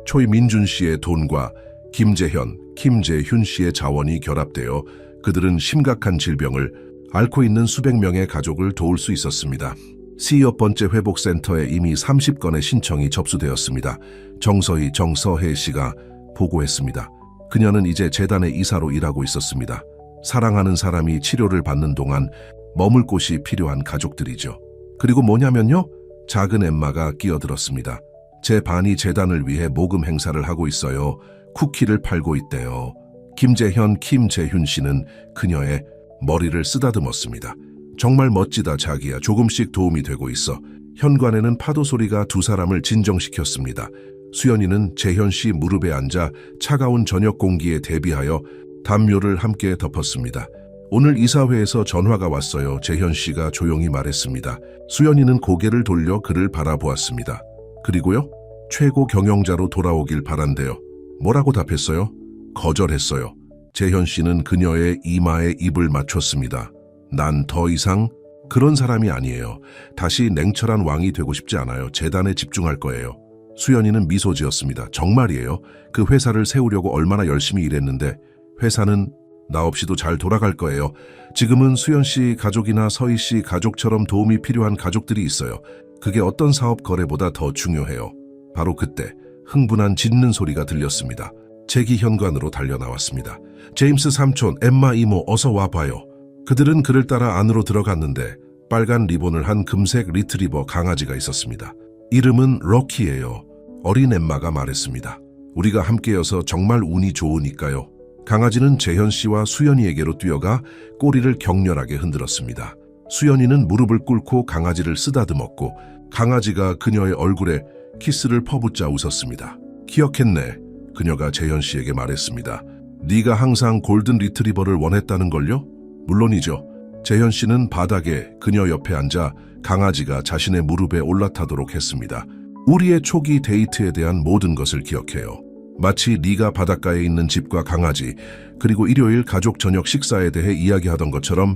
초이민준 씨의 돈과 김재현, 김재윤 씨의 자원이 결합되어 그들은 심각한 질병을 앓고 있는 수백 명의 가족을 도울 수 있었습니다. 12번째 회복센터에 이미 30건의 신청이 접수되었습니다. 정서혜 씨가 보고했습니다. 그녀는 이제 재단의 이사로 일하고 있었습니다. 사랑하는 사람이 치료를 받는 동안 머물 곳이 필요한 가족들이죠. 그리고 뭐냐면요. 작은 엠마가 끼어들었습니다. 제 반이 재단을 위해 모금 행사를 하고 있어요. 쿠키를 팔고 있대요. 김재현, 김재윤 씨는 그녀의 머리를 쓰다듬었습니다. 정말 멋지다 자기야. 조금씩 도움이 되고 있어. 현관에는 파도 소리가 두 사람을 진정시켰습니다. 수연이는 재현 씨 무릎에 앉아 차가운 저녁 공기에 대비하여 담요를 함께 덮었습니다. 오늘 이사회에서 전화가 왔어요. 재현 씨가 조용히 말했습니다. 수연이는 고개를 돌려 그를 바라보았습니다. 그리고요? 최고 경영자로 돌아오길 바란대요. 뭐라고 답했어요? 거절했어요. 재현 씨는 그녀의 이마에 입을 맞췄습니다. 난 더 이상 그런 사람이 아니에요. 다시 냉철한 왕이 되고 싶지 않아요. 재단에 집중할 거예요. 수연이는 미소 지었습니다. 정말이에요. 그 회사를 세우려고 얼마나 열심히 일했는데 회사는 나 없이도 잘 돌아갈 거예요. 지금은 수연 씨 가족이나 서희 씨 가족처럼 도움이 필요한 가족들이 있어요. 그게 어떤 사업 거래보다 더 중요해요. 바로 그때 흥분한 짖는 소리가 들렸습니다. 잭이 현관으로 달려나왔습니다. 제임스 삼촌, 엠마 이모 어서 와봐요. 그들은 그를 따라 안으로 들어갔는데 빨간 리본을 한 금색 리트리버 강아지가 있었습니다. 이름은 럭키예요. 어린 엠마가 말했습니다. 우리가 함께여서 정말 운이 좋으니까요. 강아지는 재현 씨와 수연이에게로 뛰어가 꼬리를 격렬하게 흔들었습니다. 수연이는 무릎을 꿇고 강아지를 쓰다듬었고 강아지가 그녀의 얼굴에 키스를 퍼붓자 웃었습니다. 기억했네. 그녀가 재현 씨에게 말했습니다. 네가 항상 골든 리트리버를 원했다는 걸요? 물론이죠. 재현 씨는 바닥에 그녀 옆에 앉아 강아지가 자신의 무릎에 올라타도록 했습니다. 우리의 초기 데이트에 대한 모든 것을 기억해요. 마치 네가 바닷가에 있는 집과 강아지, 그리고 일요일 가족 저녁 식사에 대해 이야기하던 것처럼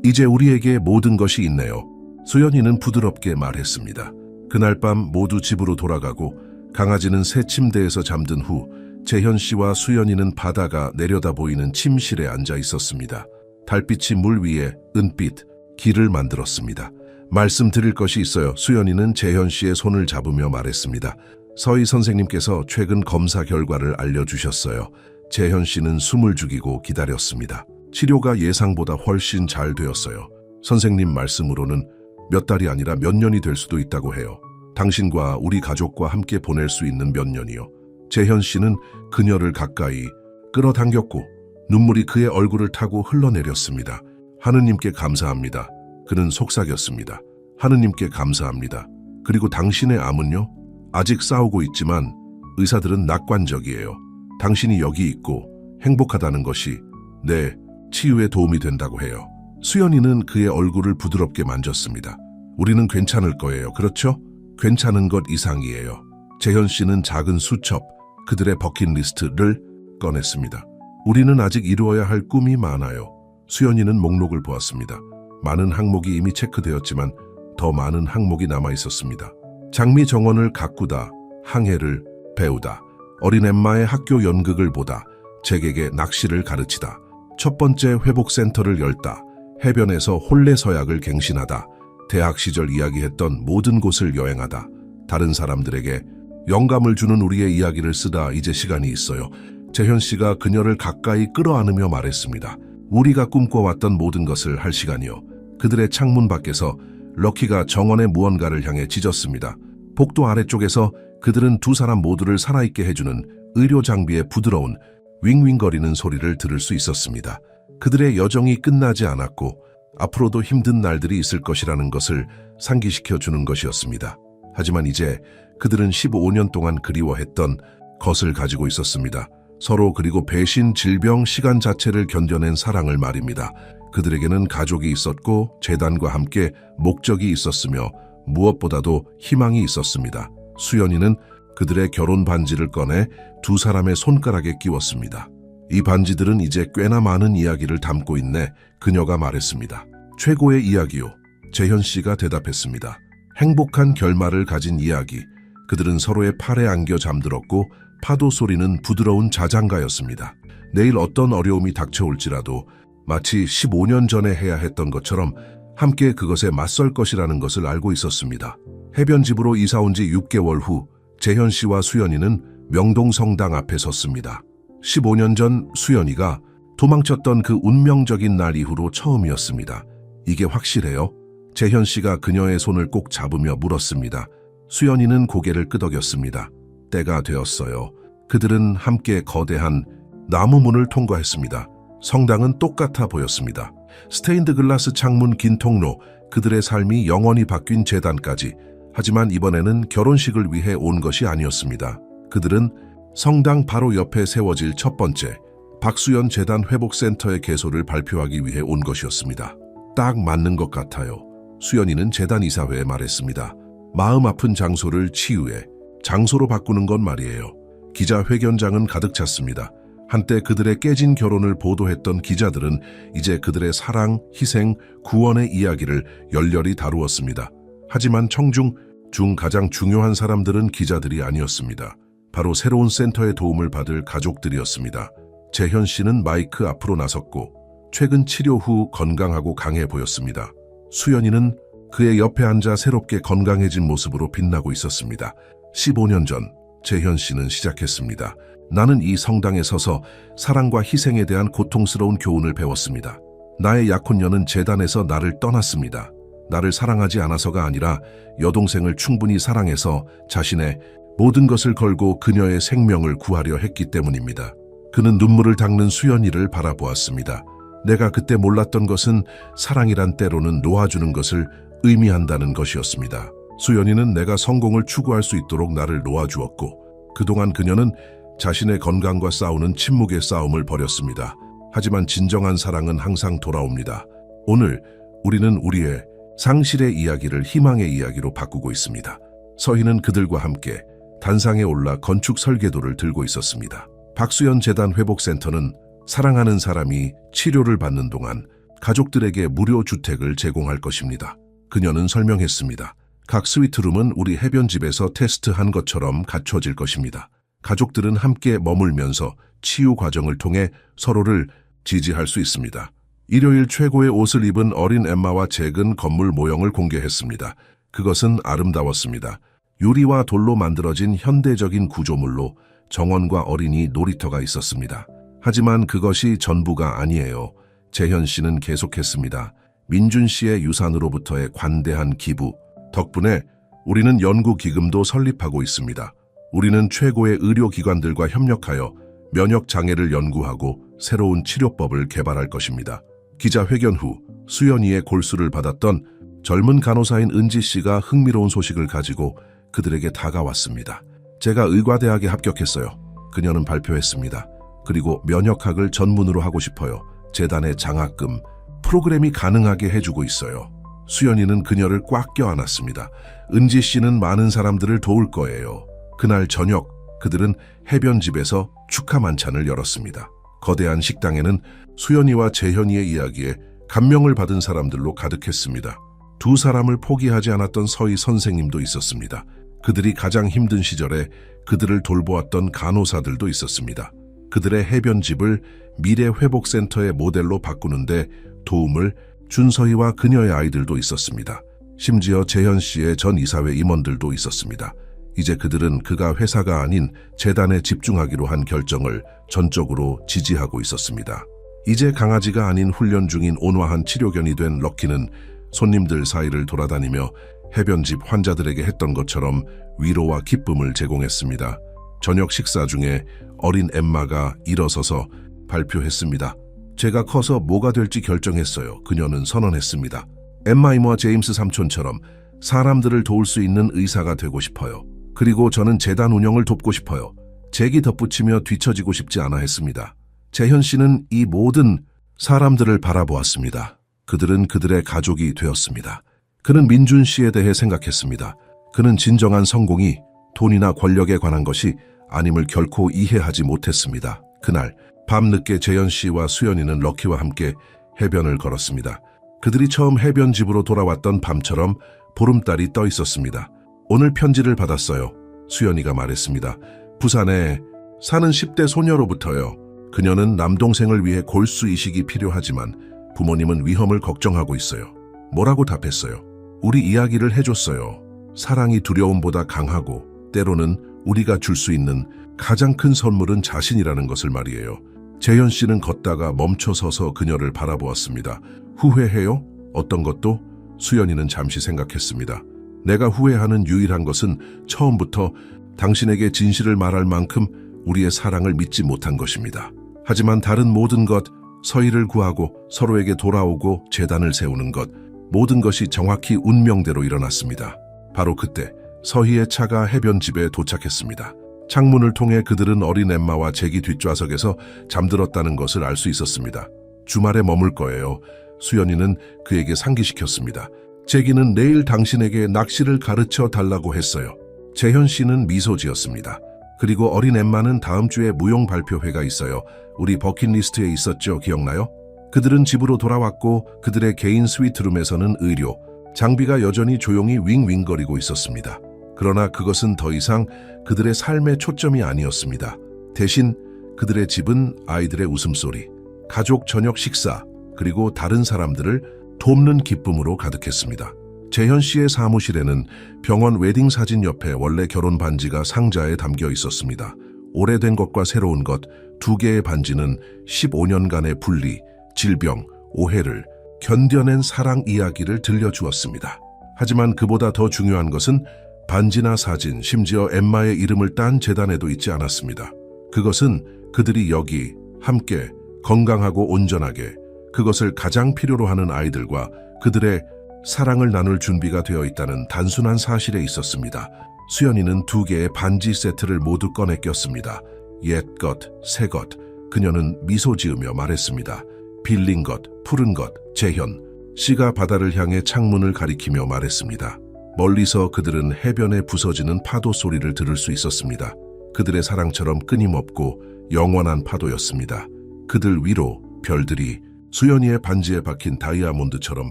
이제 우리에게 모든 것이 있네요. 수연이는 부드럽게 말했습니다. 그날 밤 모두 집으로 돌아가고 강아지는 새 침대에서 잠든 후 재현 씨와 수연이는 바다가 내려다 보이는 침실에 앉아 있었습니다. 달빛이 물 위에 은빛, 길을 만들었습니다. 말씀드릴 것이 있어요. 수연이는 재현 씨의 손을 잡으며 말했습니다. 서희 선생님께서 최근 검사 결과를 알려주셨어요. 재현 씨는 숨을 죽이고 기다렸습니다. 치료가 예상보다 훨씬 잘 되었어요. 선생님 말씀으로는 몇 달이 아니라 몇 년이 될 수도 있다고 해요. 당신과 우리 가족과 함께 보낼 수 있는 몇 년이요. 재현 씨는 그녀를 가까이 끌어당겼고 눈물이 그의 얼굴을 타고 흘러내렸습니다. 하느님께 감사합니다. 그는 속삭였습니다. 하느님께 감사합니다. 그리고 당신의 암은요? 아직 싸우고 있지만 의사들은 낙관적이에요. 당신이 여기 있고 행복하다는 것이 내 치유에 도움이 된다고 해요. 수연이는 그의 얼굴을 부드럽게 만졌습니다. 우리는 괜찮을 거예요. 그렇죠? 괜찮은 것 이상이에요. 재현 씨는 작은 수첩, 그들의 버킷리스트를 꺼냈습니다. 우리는 아직 이루어야 할 꿈이 많아요. 수연이는 목록을 보았습니다. 많은 항목이 이미 체크되었지만 더 많은 항목이 남아 있었습니다. 장미 정원을 가꾸다, 항해를 배우다, 어린 엠마의 학교 연극을 보다, 잭에게 낚시를 가르치다, 첫 번째 회복센터를 열다, 해변에서 혼례서약을 갱신하다, 대학 시절 이야기했던 모든 곳을 여행하다, 다른 사람들에게 영감을 주는 우리의 이야기를 쓰다. 이제 시간이 있어요. 재현 씨가 그녀를 가까이 끌어안으며 말했습니다. 우리가 꿈꿔왔던 모든 것을 할 시간이요. 그들의 창문 밖에서 럭키가 정원의 무언가를 향해 짖었습니다. 복도 아래쪽에서 그들은 두 사람 모두를 살아있게 해주는 의료 장비의 부드러운 윙윙거리는 소리를 들을 수 있었습니다. 그들의 여정이 끝나지 않았고 앞으로도 힘든 날들이 있을 것이라는 것을 상기시켜 주는 것이었습니다. 하지만 이제 그들은 15년 동안 그리워했던 것을 가지고 있었습니다. 서로 그리고 배신, 질병, 시간 자체를 견뎌낸 사랑을 말입니다. 그들에게는 가족이 있었고 재단과 함께 목적이 있었으며 무엇보다도 희망이 있었습니다. 수연이는 그들의 결혼 반지를 꺼내 두 사람의 손가락에 끼웠습니다. 이 반지들은 이제 꽤나 많은 이야기를 담고 있네. 그녀가 말했습니다. 최고의 이야기요. 재현 씨가 대답했습니다. 행복한 결말을 가진 이야기. 그들은 서로의 팔에 안겨 잠들었고 파도 소리는 부드러운 자장가였습니다. 내일 어떤 어려움이 닥쳐올지라도 마치 15년 전에 해야 했던 것처럼 함께 그것에 맞설 것이라는 것을 알고 있었습니다. 해변집으로 이사 온 지 6개월 후 재현 씨와 수연이는 명동성당 앞에 섰습니다. 15년 전 수연이가 도망쳤던 그 운명적인 날 이후로 처음이었습니다. 이게 확실해요? 재현 씨가 그녀의 손을 꼭 잡으며 물었습니다. 수연이는 고개를 끄덕였습니다. 때가 되었어요. 그들은 함께 거대한 나무 문을 통과했습니다. 성당은 똑같아 보였습니다. 스테인드 글라스 창문, 긴 통로, 그들의 삶이 영원히 바뀐 재단까지. 하지만 이번에는 결혼식을 위해 온 것이 아니었습니다. 그들은 성당 바로 옆에 세워질 첫 번째 박수연 재단 회복센터의 개소를 발표하기 위해 온 것이었습니다. 딱 맞는 것 같아요. 수연이는 재단 이사회에 말했습니다. 마음 아픈 장소를 치유해 장소로 바꾸는 건 말이에요. 기자회견장은 가득 찼습니다. 한때 그들의 깨진 결혼을 보도했던 기자들은 이제 그들의 사랑, 희생, 구원의 이야기를 열렬히 다루었습니다. 하지만 청중 중 가장 중요한 사람들은 기자들이 아니었습니다. 바로 새로운 센터의 도움을 받을 가족들이었습니다. 재현 씨는 마이크 앞으로 나섰고 최근 치료 후 건강하고 강해 보였습니다. 수연이는 그의 옆에 앉아 새롭게 건강해진 모습으로 빛나고 있었습니다. 15년 전 재현 씨는 시작했습니다. 나는 이 성당에 서서 사랑과 희생에 대한 고통스러운 교훈을 배웠습니다. 나의 약혼녀는 재단에서 나를 떠났습니다. 나를 사랑하지 않아서가 아니라 여동생을 충분히 사랑해서 자신의 모든 것을 걸고 그녀의 생명을 구하려 했기 때문입니다. 그는 눈물을 닦는 수연이를 바라보았습니다. 내가 그때 몰랐던 것은 사랑이란 때로는 놓아주는 것을 의미한다는 것이었습니다. 수연이는 내가 성공을 추구할 수 있도록 나를 놓아주었고 그동안 그녀는 자신의 건강과 싸우는 침묵의 싸움을 벌였습니다. 하지만 진정한 사랑은 항상 돌아옵니다. 오늘 우리는 우리의 상실의 이야기를 희망의 이야기로 바꾸고 있습니다. 서희는 그들과 함께 단상에 올라 건축 설계도를 들고 있었습니다. 박수연 재단 회복센터는 사랑하는 사람이 치료를 받는 동안 가족들에게 무료 주택을 제공할 것입니다. 그녀는 설명했습니다. 각 스위트룸은 우리 해변집에서 테스트한 것처럼 갖춰질 것입니다. 가족들은 함께 머물면서 치유 과정을 통해 서로를 지지할 수 있습니다. 일요일 최고의 옷을 입은 어린 엠마와 잭은 건물 모형을 공개했습니다. 그것은 아름다웠습니다. 유리와 돌로 만들어진 현대적인 구조물로 정원과 어린이 놀이터가 있었습니다. 하지만 그것이 전부가 아니에요. 재현 씨는 계속했습니다. 민준 씨의 유산으로부터의 관대한 기부 덕분에 우리는 연구기금도 설립하고 있습니다. 우리는 최고의 의료기관들과 협력하여 면역 장애를 연구하고 새로운 치료법을 개발할 것입니다. 기자회견 후 수연이의 골수를 받았던 젊은 간호사인 은지 씨가 흥미로운 소식을 가지고 그들에게 다가왔습니다. 제가 의과대학에 합격했어요. 그녀는 발표했습니다. 그리고 면역학을 전문으로 하고 싶어요. 재단의 장학금, 프로그램이 가능하게 해주고 있어요. 수연이는 그녀를 꽉 껴안았습니다. 은지 씨는 많은 사람들을 도울 거예요. 그날 저녁 그들은 해변집에서 축하 만찬을 열었습니다. 거대한 식당에는 수연이와 재현이의 이야기에 감명을 받은 사람들로 가득했습니다. 두 사람을 포기하지 않았던 서희 선생님도 있었습니다. 그들이 가장 힘든 시절에 그들을 돌보았던 간호사들도 있었습니다. 그들의 해변집을 미래회복센터의 모델로 바꾸는데 도움을 준 서희와 그녀의 아이들도 있었습니다. 심지어 재현 씨의 전 이사회 임원들도 있었습니다. 이제 그들은 그가 회사가 아닌 재단에 집중하기로 한 결정을 전적으로 지지하고 있었습니다. 이제 강아지가 아닌 훈련 중인 온화한 치료견이 된 럭키는 손님들 사이를 돌아다니며 해변집 환자들에게 했던 것처럼 위로와 기쁨을 제공했습니다. 저녁 식사 중에 어린 엠마가 일어서서 발표했습니다. 제가 커서 뭐가 될지 결정했어요. 그녀는 선언했습니다. 엠마 이모와 제임스 삼촌처럼 사람들을 도울 수 있는 의사가 되고 싶어요. 그리고 저는 재단 운영을 돕고 싶어요. 잭이 덧붙이며 뒤처지고 싶지 않아 했습니다. 재현 씨는 이 모든 사람들을 바라보았습니다. 그들은 그들의 가족이 되었습니다. 그는 민준 씨에 대해 생각했습니다. 그는 진정한 성공이 돈이나 권력에 관한 것이 아님을 결코 이해하지 못했습니다. 그날 밤늦게 재현 씨와 수연이는 럭키와 함께 해변을 걸었습니다. 그들이 처음 해변집으로 돌아왔던 밤처럼 보름달이 떠 있었습니다. 오늘 편지를 받았어요. 수연이가 말했습니다. 부산에 사는 10대 소녀로부터요. 그녀는 남동생을 위해 골수 이식이 필요하지만 부모님은 위험을 걱정하고 있어요. 뭐라고 답했어요? 우리 이야기를 해줬어요. 사랑이 두려움보다 강하고 때로는 우리가 줄 수 있는 가장 큰 선물은 자신이라는 것을 말이에요. 재현 씨는 걷다가 멈춰서서 그녀를 바라보았습니다. 후회해요? 어떤 것도? 수연이는 잠시 생각했습니다. 내가 후회하는 유일한 것은 처음부터 당신에게 진실을 말할 만큼 우리의 사랑을 믿지 못한 것입니다. 하지만 다른 모든 것, 서희를 구하고 서로에게 돌아오고 재단을 세우는 것, 모든 것이 정확히 운명대로 일어났습니다. 바로 그때 서희의 차가 해변집에 도착했습니다. 창문을 통해 그들은 어린 엠마와 잭이 뒷좌석에서 잠들었다는 것을 알 수 있었습니다. 주말에 머물 거예요. 수연이는 그에게 상기시켰습니다. 잭이는 내일 당신에게 낚시를 가르쳐 달라고 했어요. 재현 씨는 미소 지었습니다. 그리고 어린 엠마는 다음 주에 무용 발표회가 있어요. 우리 버킷리스트에 있었죠. 기억나요? 그들은 집으로 돌아왔고 그들의 개인 스위트룸에서는 의료, 장비가 여전히 조용히 윙윙거리고 있었습니다. 그러나 그것은 더 이상 그들의 삶의 초점이 아니었습니다. 대신 그들의 집은 아이들의 웃음소리, 가족 저녁 식사, 그리고 다른 사람들을 돕는 기쁨으로 가득했습니다. 재현 씨의 사무실에는 병원 웨딩 사진 옆에 원래 결혼 반지가 상자에 담겨 있었습니다. 오래된 것과 새로운 것, 두 개의 반지는 15년간의 분리, 질병, 오해를 견뎌낸 사랑 이야기를 들려주었습니다. 하지만 그보다 더 중요한 것은 반지나 사진, 심지어 엠마의 이름을 딴 재단에도 있지 않았습니다. 그것은 그들이 여기 함께 건강하고 온전하게 그것을 가장 필요로 하는 아이들과 그들의 사랑을 나눌 준비가 되어 있다는 단순한 사실에 있었습니다. 수연이는 두 개의 반지 세트를 모두 꺼내 꼈습니다. 옛 것, 새 것. 그녀는 미소 지으며 말했습니다. 빌린 것, 푸른 것, 재현. 씨가 바다를 향해 창문을 가리키며 말했습니다. 멀리서 그들은 해변에 부서지는 파도 소리를 들을 수 있었습니다. 그들의 사랑처럼 끊임없고 영원한 파도였습니다. 그들 위로 별들이 수연이의 반지에 박힌 다이아몬드처럼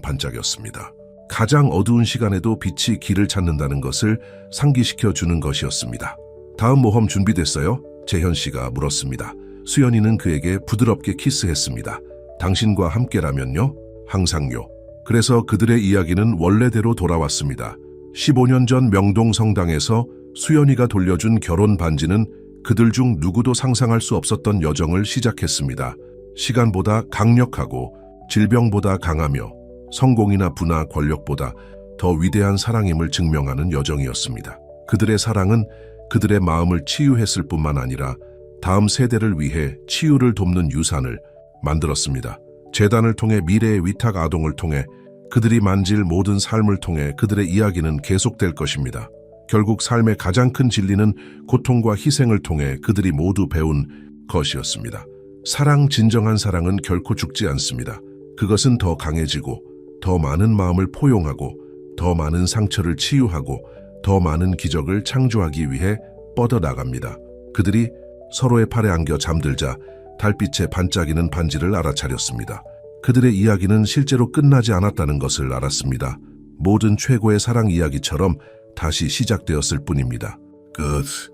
반짝였습니다. 가장 어두운 시간에도 빛이 길을 찾는다는 것을 상기시켜 주는 것이었습니다. 다음 모험 준비됐어요? 재현 씨가 물었습니다. 수연이는 그에게 부드럽게 키스했습니다. 당신과 함께라면요? 항상요. 그래서 그들의 이야기는 원래대로 돌아왔습니다. 15년 전 명동 성당에서 수연이가 돌려준 결혼 반지는 그들 중 누구도 상상할 수 없었던 여정을 시작했습니다. 시간보다 강력하고 질병보다 강하며 성공이나 부나 권력보다 더 위대한 사랑임을 증명하는 여정이었습니다. 그들의 사랑은 그들의 마음을 치유했을 뿐만 아니라 다음 세대를 위해 치유를 돕는 유산을 만들었습니다. 재단을 통해 미래의 위탁 아동을 통해 그들이 만질 모든 삶을 통해 그들의 이야기는 계속될 것입니다. 결국 삶의 가장 큰 진리는 고통과 희생을 통해 그들이 모두 배운 것이었습니다. 진정한 사랑은 결코 죽지 않습니다. 그것은 더 강해지고, 더 많은 마음을 포용하고, 더 많은 상처를 치유하고, 더 많은 기적을 창조하기 위해 뻗어나갑니다. 그들이 서로의 팔에 안겨 잠들자 달빛에 반짝이는 반지를 알아차렸습니다. 그들의 이야기는 실제로 끝나지 않았다는 것을 알았습니다. 모든 최고의 사랑 이야기처럼 다시 시작되었을 뿐입니다. 끝.